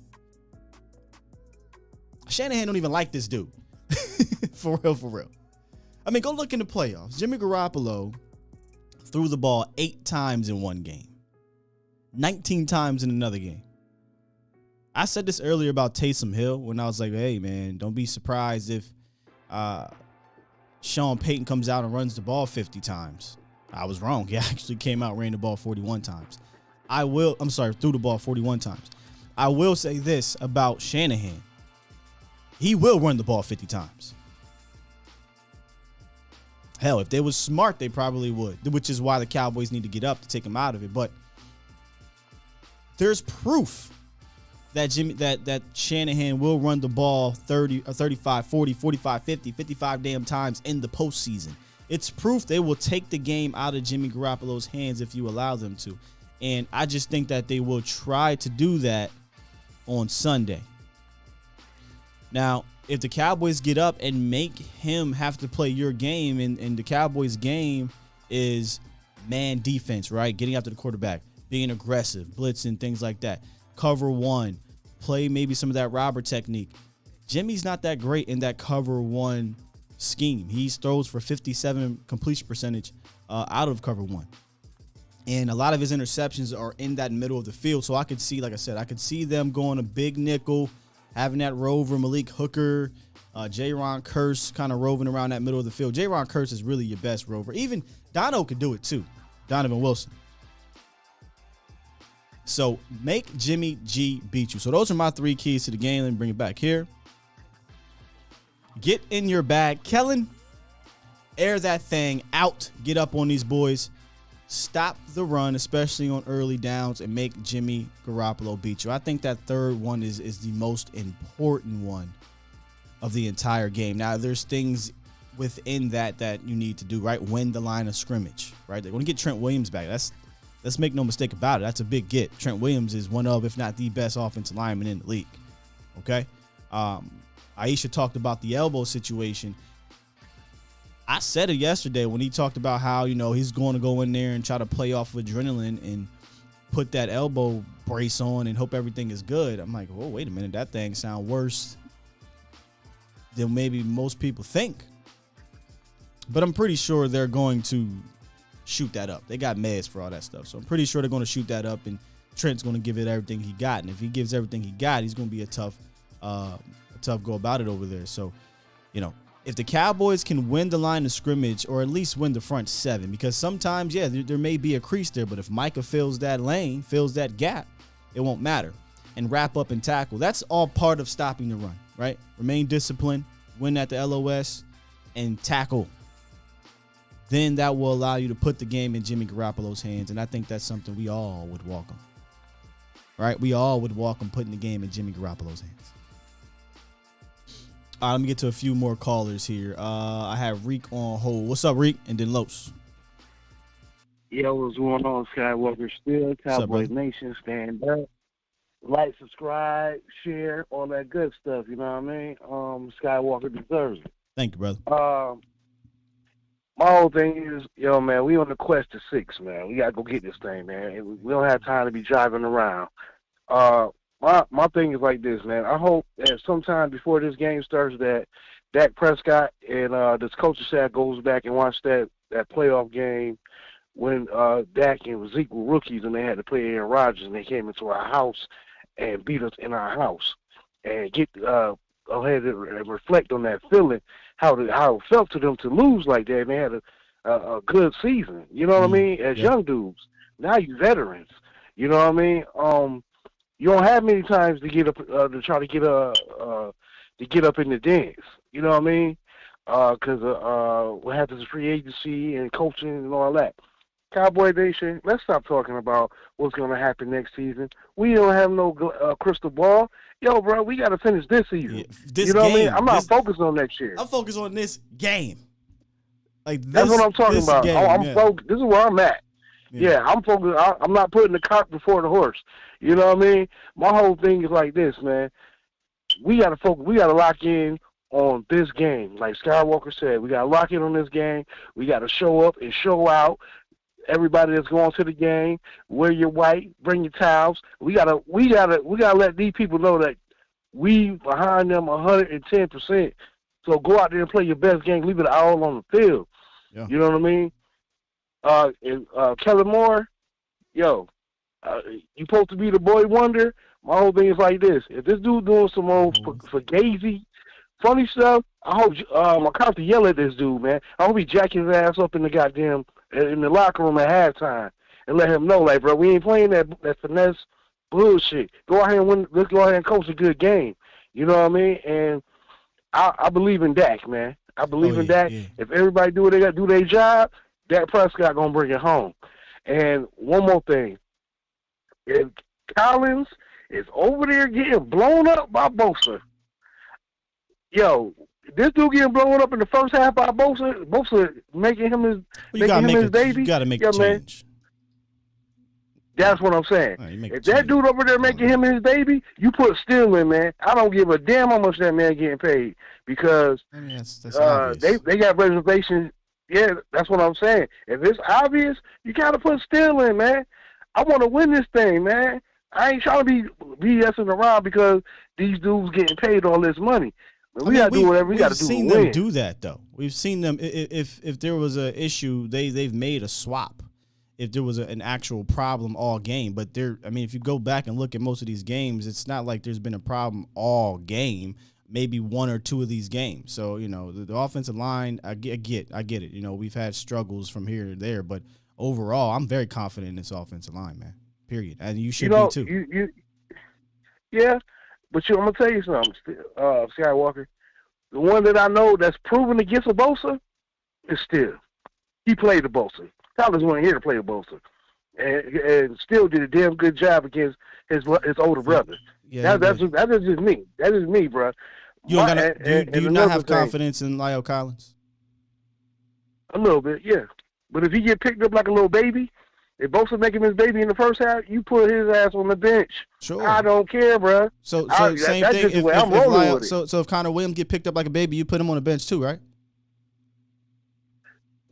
Shanahan don't even like this dude. For real. I mean, go look in the playoffs. Jimmy Garoppolo threw the ball 8 times in one game, 19 times in another game. I said this earlier about Taysom Hill when I was like, hey, man, don't be surprised if Sean Payton comes out and runs the ball 50 times. I was wrong. He actually came out, ran the ball 41 times. Threw the ball 41 times. I will say this about Shanahan. He will run the ball 50 times. Hell, if they was smart, they probably would, which is why the Cowboys need to get up to take him out of it. But there's proof that Shanahan will run the ball 30, 35, 40, 45, 50, 55 damn times in the postseason. It's proof they will take the game out of Jimmy Garoppolo's hands if you allow them to. And I just think that they will try to do that on Sunday. Now, if the Cowboys get up and make him have to play your game, and the Cowboys' game is man defense, right? Getting after the quarterback, being aggressive, blitzing, things like that. Cover one, play maybe some of that robber technique. Jimmy's not that great in that cover one scheme. He throws for 57 completion percentage out of cover one. And a lot of his interceptions are in that middle of the field. So I could see, like I said, I could see them going a big nickel, having that rover, Malik Hooker, Jaron Kearse kind of roving around that middle of the field. Jaron Kearse is really your best rover. Even Dono could do it too, Donovan Wilson. So make Jimmy G beat you. So those are my 3 keys to the game. Let me bring it back here. Get in your bag. Kellen, air that thing out. Get up on these boys. Stop the run, especially on early downs, and make Jimmy Garoppolo beat you. I think that third one is the most important one of the entire game. Now, there's things within that you need to do, right? Win the line of scrimmage, right? They're going to get Trent Williams back. Let's make no mistake about it. That's a big get. Trent Williams is one of, if not the best offensive lineman in the league. Okay? Aisha talked about the elbow situation. I said it yesterday when he talked about how, he's going to go in there and try to play off of adrenaline and put that elbow brace on and hope everything is good. I'm like, whoa, wait a minute. That thing sounds worse than maybe most people think. But I'm pretty sure they're going to shoot that up. They got meds for all that stuff. So I'm pretty sure they're going to shoot that up, and Trent's going to give it everything he got. And if he gives everything he got, he's going to be a tough go about it over there. So, if the Cowboys can win the line of scrimmage or at least win the front seven, because sometimes, there may be a crease there, but if Micah fills that lane, fills that gap, it won't matter. And wrap up and tackle. That's all part of stopping the run, right? Remain disciplined, win at the LOS, and tackle. Then that will allow you to put the game in Jimmy Garoppolo's hands, and I think that's something we all would welcome. Right? We all would welcome putting the game in Jimmy Garoppolo's hands. All right, let me get to a few more callers here. I have Reek on hold. What's up, Reek? And then Los. Yo, what's going on, Skywalker? Still, Cowboys Nation, stand up. Like, subscribe, share, all that good stuff, you know what I mean? Skywalker deserves it. Thank you, brother. My whole thing is, man, we on the quest to 6, man. We got to go get this thing, man. We don't have time to be driving around. My thing is like this, man. I hope that sometime before this game starts that Dak Prescott and this coaching staff goes back and watch that playoff game when Dak and Zeke were rookies and they had to play Aaron Rodgers and they came into our house and beat us in our house, and get go ahead and reflect on that feeling, how it felt to them to lose like that, and they had a good season. You know what I mean? As young dudes, now you veterans. You know what I mean? You don't have many times to get up to try to get up in the dance. You know what I mean? Because what happens in free agency and coaching and all that. Cowboy Nation, let's stop talking about what's going to happen next season. We don't have no crystal ball. Yo, bro, we got to finish this season. This you know game, what I mean? I'm not focused on next year. I'm focused on this game. That's what I'm talking about. Game, I'm focused. This is where I'm at. Yeah, I'm focused. I'm not putting the cart before the horse. You know what I mean? My whole thing is like this, man. We got to focus. We got to lock in on this game. Like Skywalker said, we got to lock in on this game. We got to show up and show out. Everybody that's going to the game, wear your white, bring your towels. We gotta let these people know that we behind them 110%. So go out there and play your best game. Leave it all on the field. Yeah. You know what I mean? Kellen Moore, you supposed to be the boy wonder. My whole thing is like this: if this dude doing some old fugazi, funny stuff, I hope I have to yell at this dude, man. I hope he jack his ass up in the locker room at halftime and let him know, like, bro, we ain't playing that finesse bullshit. Go out here and win. Let's go out here and coach a good game. You know what I mean? And I believe in Dak, man. I believe in Dak. Yeah. If everybody do what they got, do their job, Dak Prescott gonna bring it home. And one more thing, if Collins is over there getting blown up by Bosa, this dude getting blown up in the first half by Bosa making him his baby. You got to make a change. Man, that's what I'm saying. Right, if that dude over there making him his baby, you put Steele in, man. I don't give a damn how much that man getting paid because they got reservations. Yeah, that's what I'm saying. If it's obvious, you got to put Steele in, man. I want to win this thing, man. I ain't trying to be BSing around because these dudes getting paid all this money. We got to do whatever we got to do. We've seen them do that, though. We've seen them. If there was an issue, they've made a swap. If there was an actual problem all game, but if you go back and look at most of these games, it's not like there's been a problem all game. Maybe one or two of these games. So the offensive line, I get it. We've had struggles from here to there, but overall, I'm very confident in this offensive line, man. Period. And you should be too. Yeah. But I'm gonna tell you something, Skywalker. The one that I know that's proven against a Bosa is Steele. He played the Bosa. Collins wasn't here to play the Bosa, and still did a damn good job against his older brother. Yeah, that's just me. That is me, bro. Do you not have confidence in Lyle Collins? A little bit, yeah. But if he get picked up like a little baby, if Bosa make him his baby in the first half, you put his ass on the bench. Sure. I don't care, bro. So same thing. If Connor Williams get picked up like a baby, you put him on the bench too, right?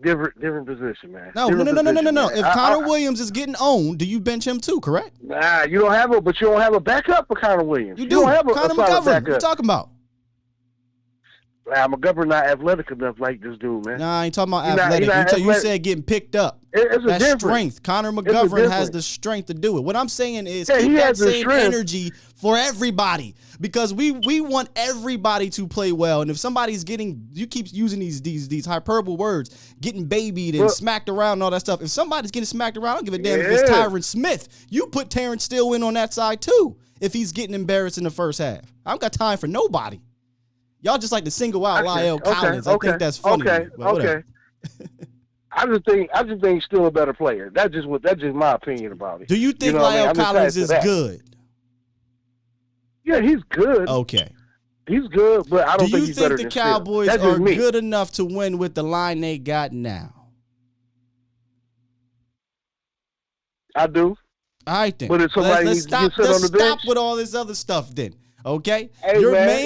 Different position, man. No. If Connor Williams is getting owned, do you bench him too? Correct? Nah, you don't have but you don't have a backup for Connor Williams. You do. Don't have a Connor solid McGovern. backup. What you talking about? McGovern not athletic enough like this dude, man. Nah, I ain't talking about athletic. You said getting picked up. It's That's difference. strength. Connor McGovern has the strength to do it. What I'm saying is he keep that has the same strength. energy for everybody because we want everybody to play well. And if somebody's you keep using these hyperbole words, getting babied and smacked around and all that stuff. If somebody's getting smacked around, I don't give a damn if it's Tyron Smith. You put Terrence Steele in on that side too if he's getting embarrassed in the first half. I don't got time for nobody. Y'all just like to single out Lyle Collins. I think that's funny. Okay. I just think he's still a better player. That's just my opinion about it. Do you think Lyle Collins is good? Yeah, he's good. Okay. He's good, but I don't think he's better than Do you think the Cowboys are good enough to win with the line they got now? I do. I think. But if somebody let's stop on the bench, stop with all this other stuff then. Okay? Hey, your man,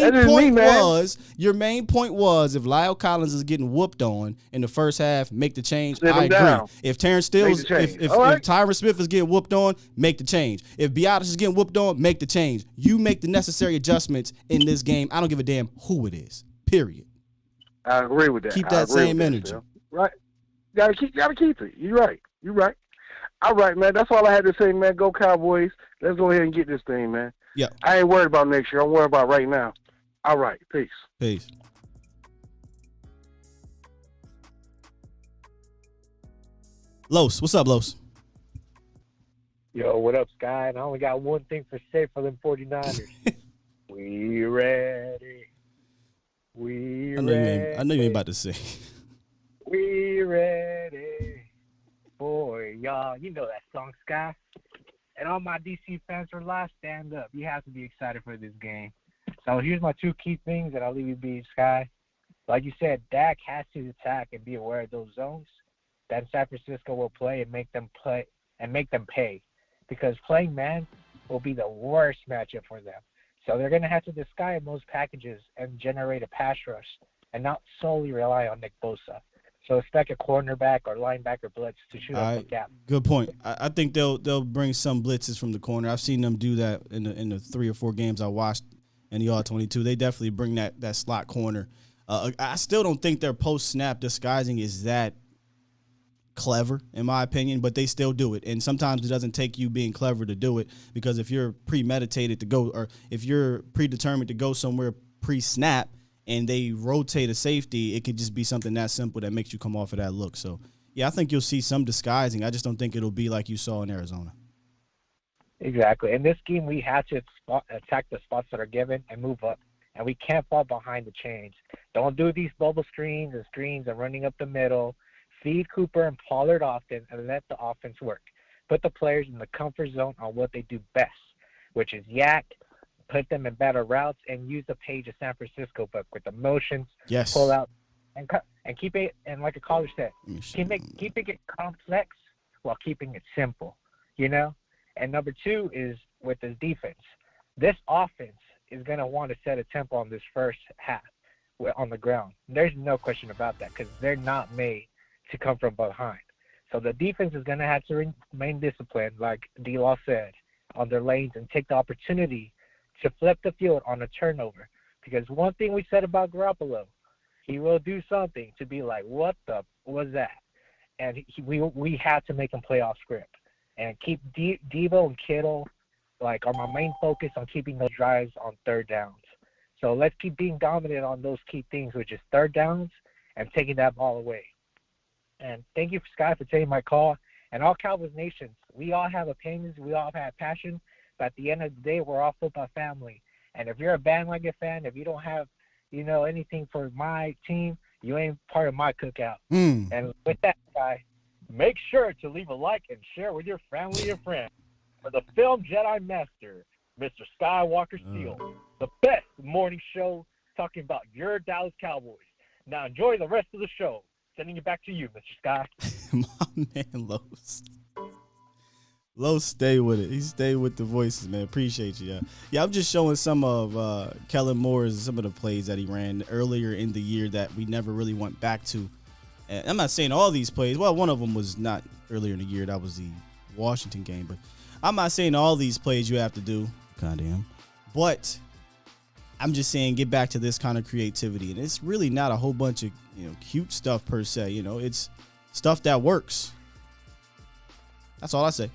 main point was if Lyle Collins is getting whooped on in the first half, make the change. Sit him I agree. down. If Terrence Steele's if Tyron Smith is getting whooped on, make the change. If Biotis is getting whooped on, make the change. You make the necessary adjustments in this game. I don't give a damn who it is. Period. I agree with that. Keep that same energy. Right. Gotta keep it. You're right. All right, man. That's all I had to say, man. Go Cowboys. Let's go ahead and get this thing, man. Yeah. I ain't worried about next year. I'm worried about right now. All right. Peace. Peace. Los, what's up, Los? Yo, what up, Sky? And I only got one thing to say for them 49ers. We ready. We ready. I know you ain't about to say. We ready for y'all. You know that song, Sky. And all my DC fans for live, stand up. You have to be excited for this game. So here's my two key things that I'll leave you be, Sky. Like you said, Dak has to attack and be aware of those zones that San Francisco will play and make them pay. Because playing man will be the worst matchup for them. So they're going to have to disguise most packages and generate a pass rush and not solely rely on Nick Bosa. So expect a cornerback or linebacker blitz to shoot up the gap. Good point. I think they'll bring some blitzes from the corner. I've seen them do that in the 3 or 4 games I watched in the All-22. They definitely bring that slot corner. I still don't think their post-snap disguising is that clever, in my opinion, but they still do it. And sometimes it doesn't take you being clever to do it because if you're premeditated to go or if you're predetermined to go somewhere pre-snap, and they rotate a safety, it could just be something that simple that makes you come off of that look. So, yeah, I think you'll see some disguising. I just don't think it'll be like you saw in Arizona. Exactly. In this game, we have to attack the spots that are given and move up, and we can't fall behind the chains. Don't do these bubble screens and running up the middle. Feed Cooper and Pollard often and let the offense work. Put the players in the comfort zone on what they do best, which is yak, put them in better routes, and use the page of San Francisco book with the motions, pull out, and keep it. And like a caller said, keeping it complex while keeping it simple. You know. And number 2 is with this defense. This offense is going to want to set a tempo on this first half on the ground. There's no question about that because they're not made to come from behind. So the defense is going to have to remain disciplined, like D-Law said, on their lanes and take the opportunity to flip the field on a turnover. Because one thing we said about Garoppolo, he will do something to be like, what the was that? And we had to make him play off script. And keep Devo and Kittle are my main focus on keeping those drives on third downs. So let's keep being dominant on those key things, which is third downs and taking that ball away. And thank you, Sky, for taking my call. And all Cowboys Nations, we all have opinions, we all have passion, but at the end of the day, we're all football family. And if you're a bandwagon fan, if you don't have, anything for my team, you ain't part of my cookout. And with that, Sky, make sure to leave a like and share with your family and friends for the film Jedi Master, Mr. Skywalker Steele, the best morning show talking about your Dallas Cowboys. Now enjoy the rest of the show. Sending it back to you, Mr. Sky. My man, Los, stay with it. He stayed with the voices, man. Appreciate you. Yeah, I'm just showing some of Kellen Moore's, some of the plays that he ran earlier in the year that we never really went back to. And I'm not saying all these plays. Well, one of them was not earlier in the year. That was the Washington game. But I'm not saying all these plays you have to do. Goddamn. But I'm just saying get back to this kind of creativity. And it's really not a whole bunch of, cute stuff per se. It's stuff that works. That's all I say.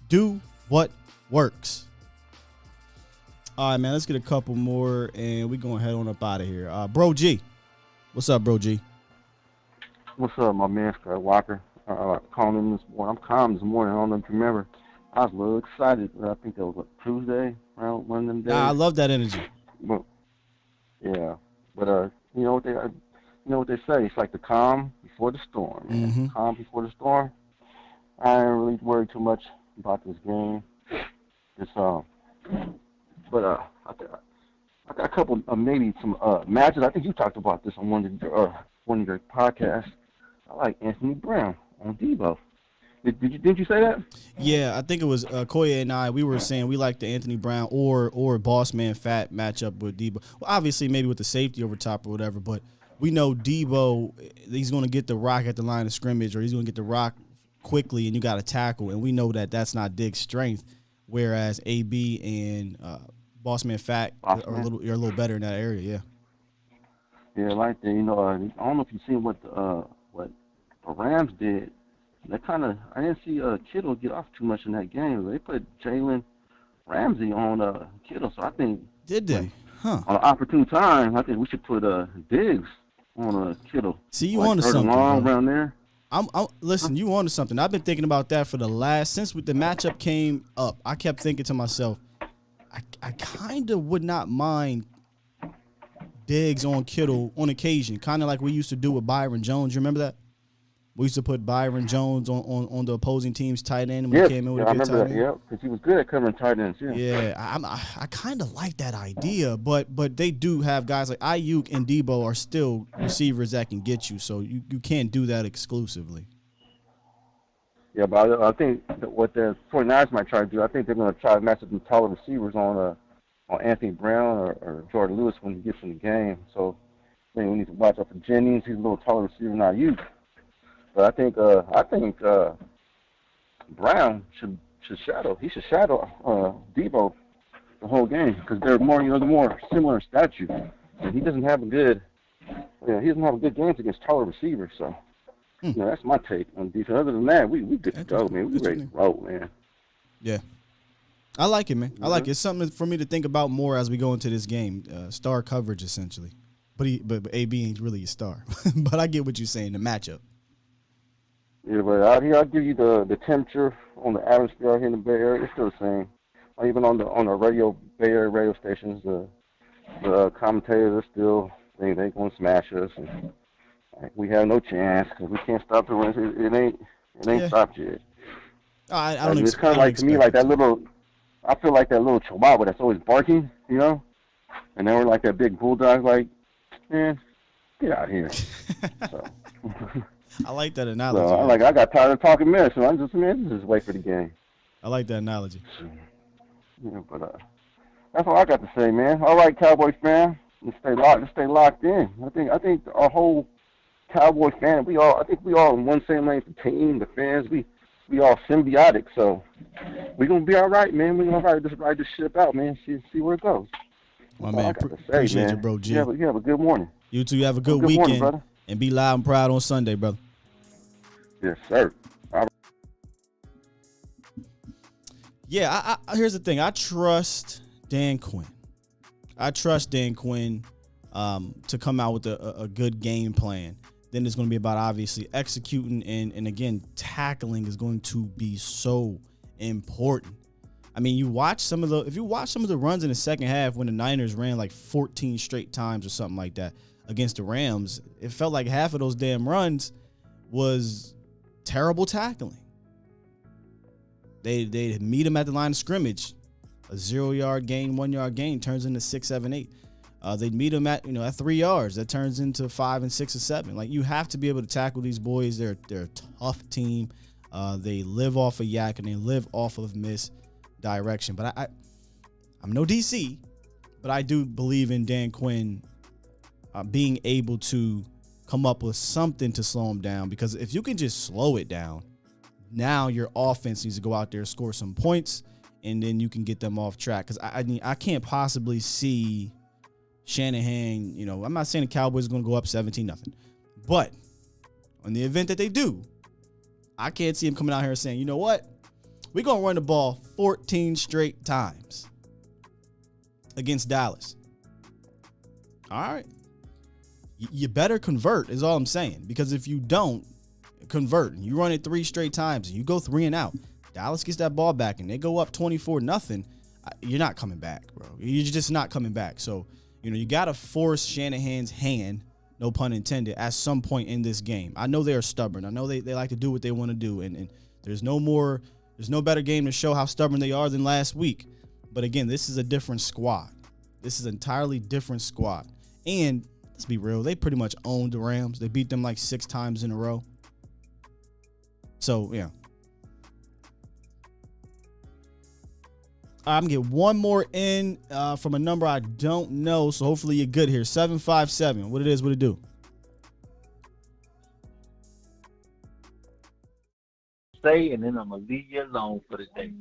Do what works. All right, man, let's get a couple more, and we're going to head on up out of here. Bro G. What's up, Bro G? What's up, my man, Scott Walker? Calling in this morning. I'm calm this morning. I don't know if you remember. I was a little excited. I think that was Tuesday, around one of them days. Nah, I love that energy. But, yeah. But, you know what they say? It's like the calm before the storm. Mm-hmm. Calm before the storm. I ain't really worried too much about this game. It's, but I got a couple, maybe some matches. I think you talked about this on one of your podcasts. I like Anthony Brown on Debo. Did you say that? Yeah, I think it was Koya and I. We were saying we like the Anthony Brown or Boss Man Fat matchup with Debo. Well, obviously maybe with the safety over top or whatever, but we know Debo, he's going to get the rock at the line of scrimmage, or he's going to get the rock quickly, and you got to tackle. And we know that that's not Diggs' strength, whereas AB and Boss Man Fat are a little better in that area. Yeah. Yeah, like that. I don't know if you've seen what the Rams did. They I didn't see Kittle get off too much in that game. They put Jalen Ramsey on Kittle, so I think did they? On an opportune time, I think we should put Diggs on Kittle. See, you onto something, long bro. around there. Listen, you onto something. I've been thinking about that for since the matchup came up. I kept thinking to myself, I kind of would not mind Diggs on Kittle on occasion, kind of like we used to do with Byron Jones. You remember that? We used to put Byron Jones on the opposing team's tight end when he came in with a good tight end. Yeah, because he was good at covering tight ends. Yeah, I kind of like that idea, but they do have guys like Ayuk and Debo are still receivers that can get you, so you can't do that exclusively. Yeah, but I think what the 49ers might try to do, I think they're going to try to match up some taller receivers on Anthony Brown or Jordan Lewis when he gets in the game. So I think we need to watch out for Jennings. He's a little taller receiver than Ayuk. But I think Brown should shadow. He should shadow Debo the whole game because they're more similar in stature. And he doesn't have a good games against taller receivers. So that's my take on defense. Other than that, we good to go, man. We ready to roll, man. Yeah, I like it, man. I like it. It's something for me to think about more as we go into this game. Star coverage essentially, but AB ain't really a star. But I get what you're saying. The matchup. Yeah, but out here, I'll give you the temperature on the atmosphere out here in the Bay Area. It's still the same. Even on the Bay Area radio stations, the commentators are still they going to smash us, and we have no chance because we can't stop the run. It ain't stopped yet. I don't. It's kind of like to me like that little. I feel like that little chihuahua that's always barking, and then we're like that big bulldog, like, man, get out here. So. I like that analogy. So, I got tired of talking mess, so I'm just wait for the game. I like that analogy. Yeah, but that's all I got to say, man. All right, Cowboys fan, let's stay locked in. I think our whole Cowboys fan, I think we all in one same lane. The team, the fans, we all symbiotic. So we gonna be all right, man. We gonna ride this ship out, man. See where it goes. My man, appreciate you, bro. G. You have a good morning. You too. You have a good weekend, morning, brother. And be loud and proud on Sunday, brother. Yes, sir. Yeah, here's the thing. I trust Dan Quinn. To come out with a good game plan. Then it's going to be about obviously executing and again, tackling is going to be so important. I mean, if you watch some of the runs in the second half when the Niners ran like 14 straight times or something like that against the Rams, it felt like half of those damn runs was terrible tackling. They meet them at the line of scrimmage. A 0-yard gain, 1-yard gain turns into 6, 7, 8. They'd meet them at 3 yards. That turns into 5 and 6 or 7. Like, you have to be able to tackle these boys. They're a tough team. They live off of yak and they live off of misdirection. But I'm no DC, but I do believe in Dan Quinn being able to come up with something to slow them down, because if you can just slow it down, now your offense needs to go out there, score some points, and then you can get them off track. Because I can't possibly see Shanahan, I'm not saying the Cowboys are going to go up 17-0, but on the event that they do, I can't see him coming out here saying, you know what, we're going to run the ball 14 straight times against Dallas. All right. You better convert is all I'm saying, because if you don't convert and you run it 3 straight times and you go 3 and out, Dallas gets that ball back and they go up 24-0, you're not coming back, bro. You're just not coming back. So, you got to force Shanahan's hand, no pun intended, at some point in this game. I know they are stubborn. I know they like to do what they want to do, and there's no better game to show how stubborn they are than last week. But again, this is a different squad. This is an entirely different squad. And let's be real, they pretty much owned the Rams. They beat them like 6 times in a row. So, yeah. I'm going to get one more in from a number I don't know, so hopefully you're good here. 757. What it do? Stay, and then I'm going to leave you alone for the day.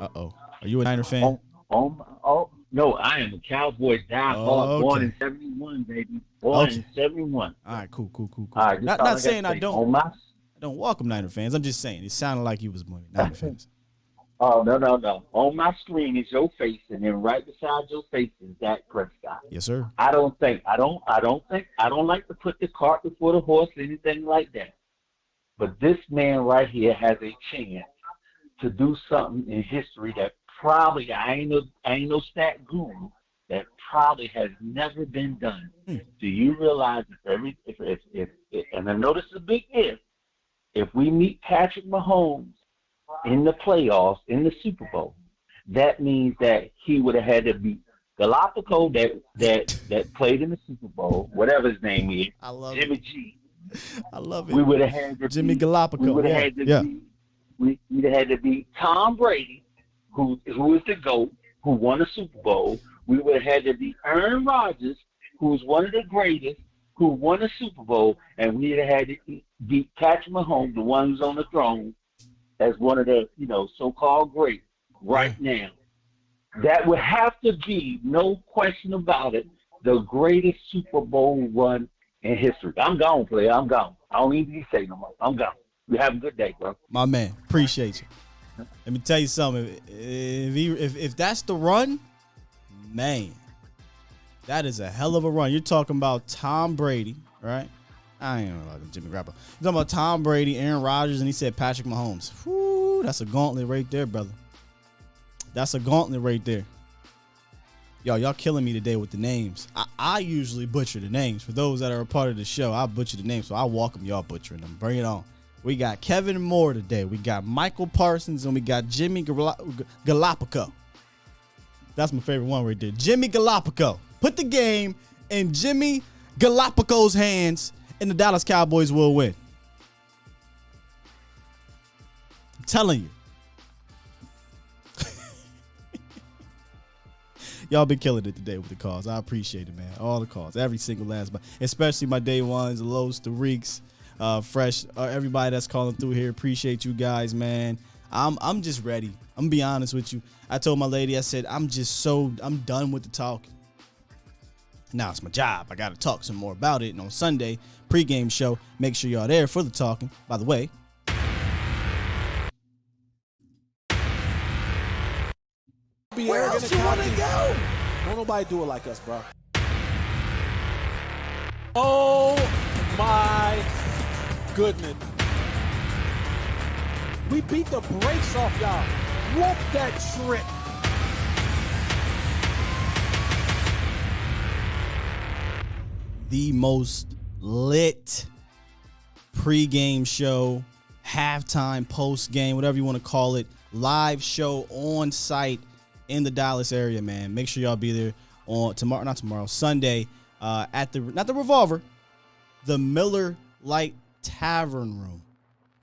Uh-oh. Are you a Niner fan? No, I am a Cowboys diehard, born in 71, baby. Born in 71. All right, cool. All right, not saying I don't welcome Niner fans. I'm just saying it sounded like you was one of Niner fans. Oh, no. On my screen is your face, and then right beside your face is Dak Prescott. Yes, sir. I don't like to put the cart before the horse or anything like that. But this man right here has a chance to do something in history that probably, I ain't no stat guru, that probably has never been done. Do you realize if and I know this is a big if we meet Patrick Mahomes in the playoffs, in the Super Bowl, that means that he would have had to beat Galapagos that played in the Super Bowl, whatever his name is, Jimmy G. I love it. We would have had to Jimmy Galapagos. We would have had to we'd have had to beat Tom Brady, who is the GOAT, who won a Super Bowl. We would have had to beat Aaron Rodgers, who's one of the greatest, who won a Super Bowl, and we would have had to beat Patrick Mahomes, the one who's on the throne, as one of the so-called greats right now. That would have to be, no question about it, the greatest Super Bowl run in history. I'm gone, player. I'm gone. I don't need to say no more. I'm gone. You have a good day, bro. My man, appreciate you. Let me tell you something. If that's the run, man, that is a hell of a run. You're talking about Tom Brady, right? I ain't know about Jimmy Garoppolo. You're talking about Tom Brady, Aaron Rodgers, and he said Patrick Mahomes. Whew, that's a gauntlet right there, brother. That's a gauntlet right there. Y'all killing me today with the names. I usually butcher the names. For those that are a part of the show, I butcher the names, so I welcome y'all butchering them. Bring it on. We got Kevin Moore today. We got Michael Parsons, and we got Jimmy Galapagos. That's my favorite one right there. Jimmy Galapagos. Put the game in Jimmy Galapagos' hands, and the Dallas Cowboys will win. I'm telling you. Y'all been killing it today with the calls. I appreciate it, man. All the calls. Every single last, but especially my day ones, the Los, the Reeks, Fresh, everybody that's calling through here. Appreciate you guys, man. I'm just ready. I'm gonna be honest with you. I told my lady, I said, I'm done with the talking. Now it's my job. I got to talk some more about it. And on Sunday, pregame show, make sure y'all there for the talking. By the way, where else you want to go? Don't nobody do it like us, bro. Oh my goodness. We beat the brakes off y'all. Whoop that trip. the most lit pregame show, halftime, postgame, whatever you want to call it, live show on site in the Dallas area, man. Make sure y'all be there on Sunday at the Revolver, the Miller Lite Tavern Room.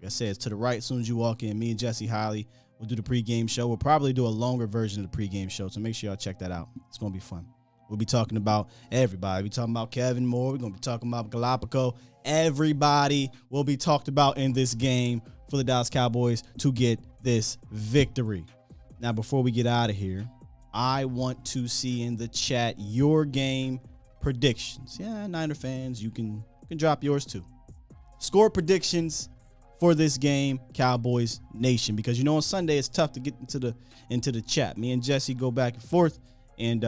Like I said, it's to the right as soon as you walk in. Me and Jesse Hiley will do the pregame show. We'll probably do a longer version of the pregame show, so make sure y'all check that out. It's going to be fun. We'll be talking about everybody. We'll be talking about Kevin Moore. We're going to be talking about Galapagos. Everybody will be talked about in this game for the Dallas Cowboys to get this victory. Now, before we get out of here, I want to see in the chat your game predictions. Yeah, Niner fans, you can drop yours too. Score predictions for this game, Cowboys Nation, because on Sunday it's tough to get into the chat. Me and Jesse go back and forth, and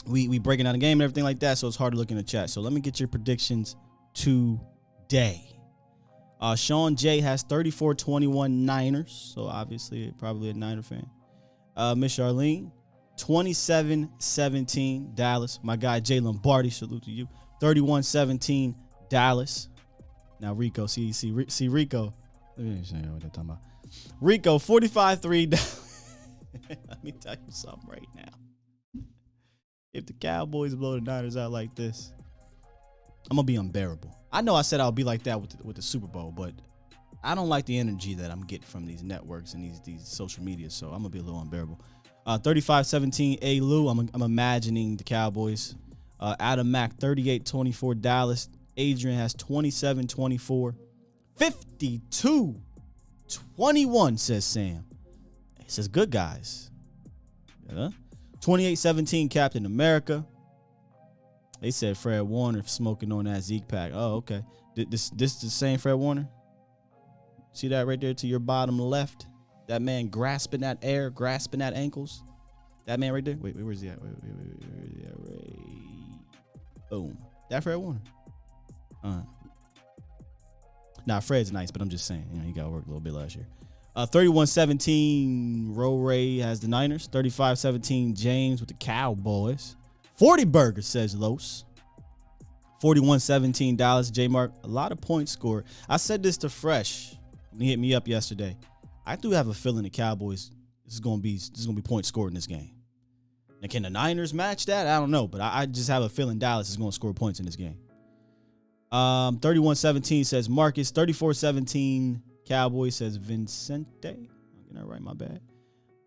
we breaking down the game and everything like that, so it's hard to look in the chat. So let me get your predictions today. Sean J has 34-21 Niners, so obviously probably a Niner fan. Miss Charlene, 27-17 Dallas. My guy Jay Lombardi, salute to you. 31-17 Dallas. Now Rico, see Rico. Let me show you what they're talking about. Rico, 45-3 Dallas. Let me tell you something right now. If the Cowboys blow the Niners out like this, I'm gonna be unbearable. I know I said I'll be like that with the Super Bowl, but I don't like the energy that I'm getting from these networks and these social media, so I'm gonna be a little unbearable. 35-17 A. Lou. I'm imagining the Cowboys. Adam Mack, 38-24 Dallas. Adrian has 27-24. 52-21, says Sam. He says good guys. 28-17 Captain America. They said Fred Warner smoking on that Zeke pack. Oh, okay. This the same Fred Warner? See that right there to your bottom left? That man grasping that air, grasping that ankles. That man right there? Wait, where's he at? Wait. Boom. That Fred Warner. Nah, Fred's nice, but I'm just saying, he got to work a little bit last year. 31-17, Ray has the Niners. 35-17, James with the Cowboys. 40 burgers, says Los. 41-17, Dallas. J-Mark, a lot of points scored. I said this to Fresh when he hit me up yesterday. I do have a feeling the Cowboys, this is going to be points scored in this game. Now, can the Niners match that? I don't know, but I just have a feeling Dallas is going to score points in this game. 31-17 says Marcus. 34-17 Cowboys, says Vincente. I'm getting that right, my bad.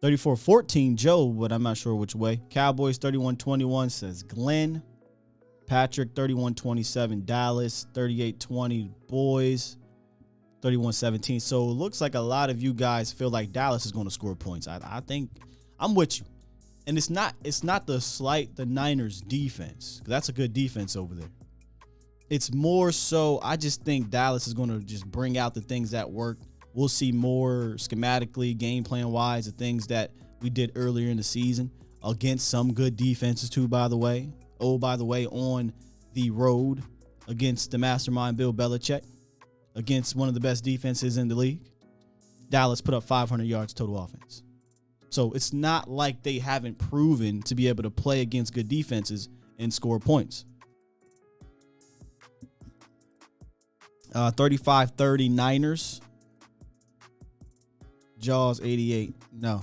34-14 Joe, but I'm not sure which way. Cowboys 31-21 says Glenn. Patrick 31-27 Dallas. 38-20 Boys. 31-17. So it looks like a lot of you guys feel like Dallas is going to score points. I think I'm with you. And it's not the Niners defense. That's a good defense over there. It's more so I just think Dallas is going to just bring out the things that work. We'll see more schematically, game plan wise, the things that we did earlier in the season against some good defenses too, by the way. Oh, by the way, on the road against the mastermind Bill Belichick, against one of the best defenses in the league. Dallas put up 500 yards total offense. So it's not like they haven't proven to be able to play against good defenses and score points. 35-30 Niners. Jaws 88. No.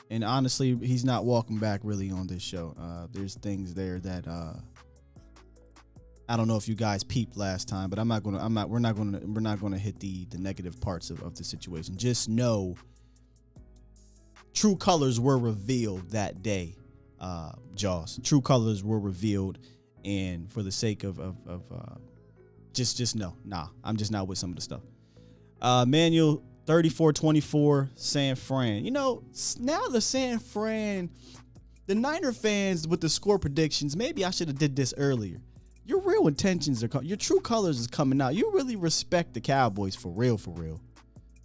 And honestly, he's not walking back really on this show. There's things there that I don't know if you guys peeped last time, but we're not gonna hit the negative parts of the situation. Just know true colors were revealed that day. Jaws. True colors were revealed, and for the sake of just no. Nah, I'm just not with some of the stuff. Manuel 34-24 San Fran. Now the San Fran, the Niner fans with the score predictions, maybe I should have did this earlier. Your real intentions your true colors is coming out. You really respect the Cowboys for real.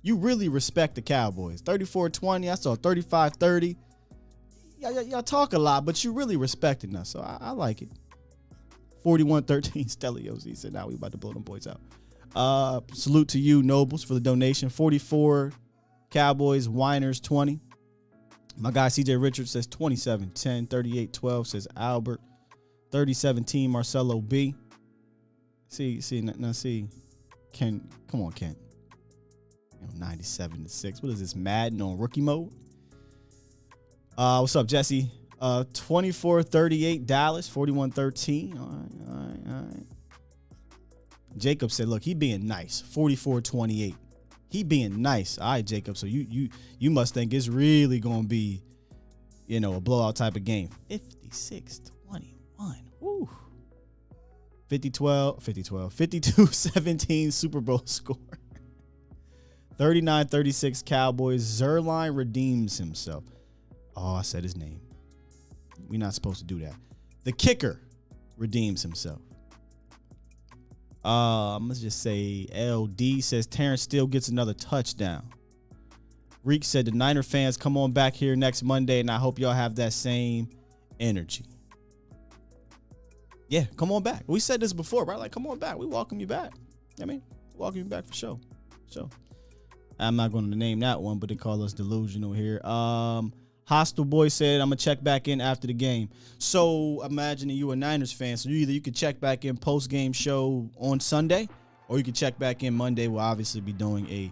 You really respect the Cowboys. 34-20, I saw 35-30. Y'all talk a lot, but you really respecting us, so I like it. 41-13 Stelios. He said, now we about to blow them boys out. Salute to you, Nobles, for the donation. 44 Cowboys, Winers 20. My guy CJ Richards says 27-10. 38-12 says Albert. 30-17 Marcelo B. See, Ken, come on, Ken. 97-6. What is this, Madden on rookie mode? What's up, Jesse? 24-38 Dallas, 41-13. All right. Jacob said, look, he being nice. 44-28. He being nice. All right, Jacob. So you must think it's really going to be a blowout type of game. 56-21. Woo. 52-17 Super Bowl score. 39-36 Cowboys. Zerline redeems himself. Oh, I said his name. We're not supposed to do that. The kicker redeems himself. I'm going to just say LD says Terrence Steele gets another touchdown. Reek said the Niner fans, come on back here next Monday, and I hope y'all have that same energy. Yeah, come on back. We said this before, right? Like, come on back. We welcome you back. Welcome you back for sure. I'm not going to name that one, but they call us delusional here. Hostile Boy said, I'm going to check back in after the game. So imagining you a Niners fan, so you could check back in post-game show on Sunday, or you could check back in Monday. We'll obviously be doing a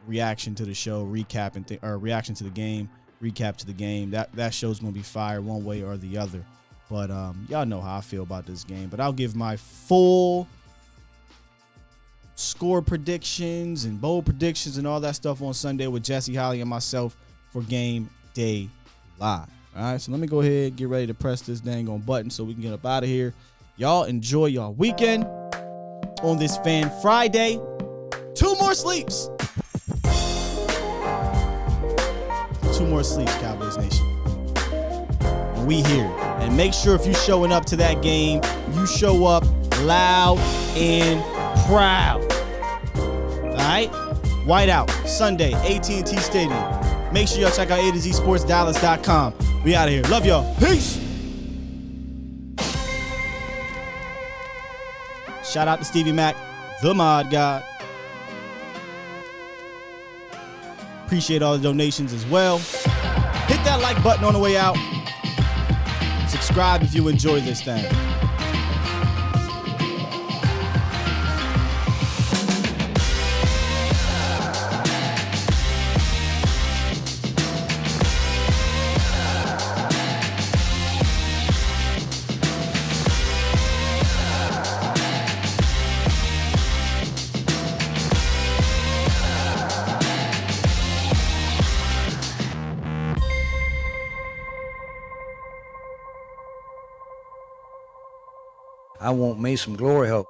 reaction to the show, reaction to the game, recap to the game. That show's going to be fire one way or the other. But y'all know how I feel about this game. But I'll give my full score predictions and bold predictions and all that stuff on Sunday with Jesse Holly and myself for Game Day Live. All right, so let me go ahead, get ready to press this dang on button so we can get up out of here. Y'all enjoy y'all weekend on this Fan Friday. 2 more sleeps. 2 more sleeps, Cowboys Nation. And we here. And make sure if you're showing up to that game, you show up loud and proud. All right? Whiteout, Sunday, AT&T Stadium. Make sure y'all check out A to Z Sports Dallas.com. We out of here. Love y'all. Peace. Shout out to Stevie Mac, the mod god. Appreciate all the donations as well. Hit that like button on the way out. Subscribe if you enjoy this thing. I want me some glory hole.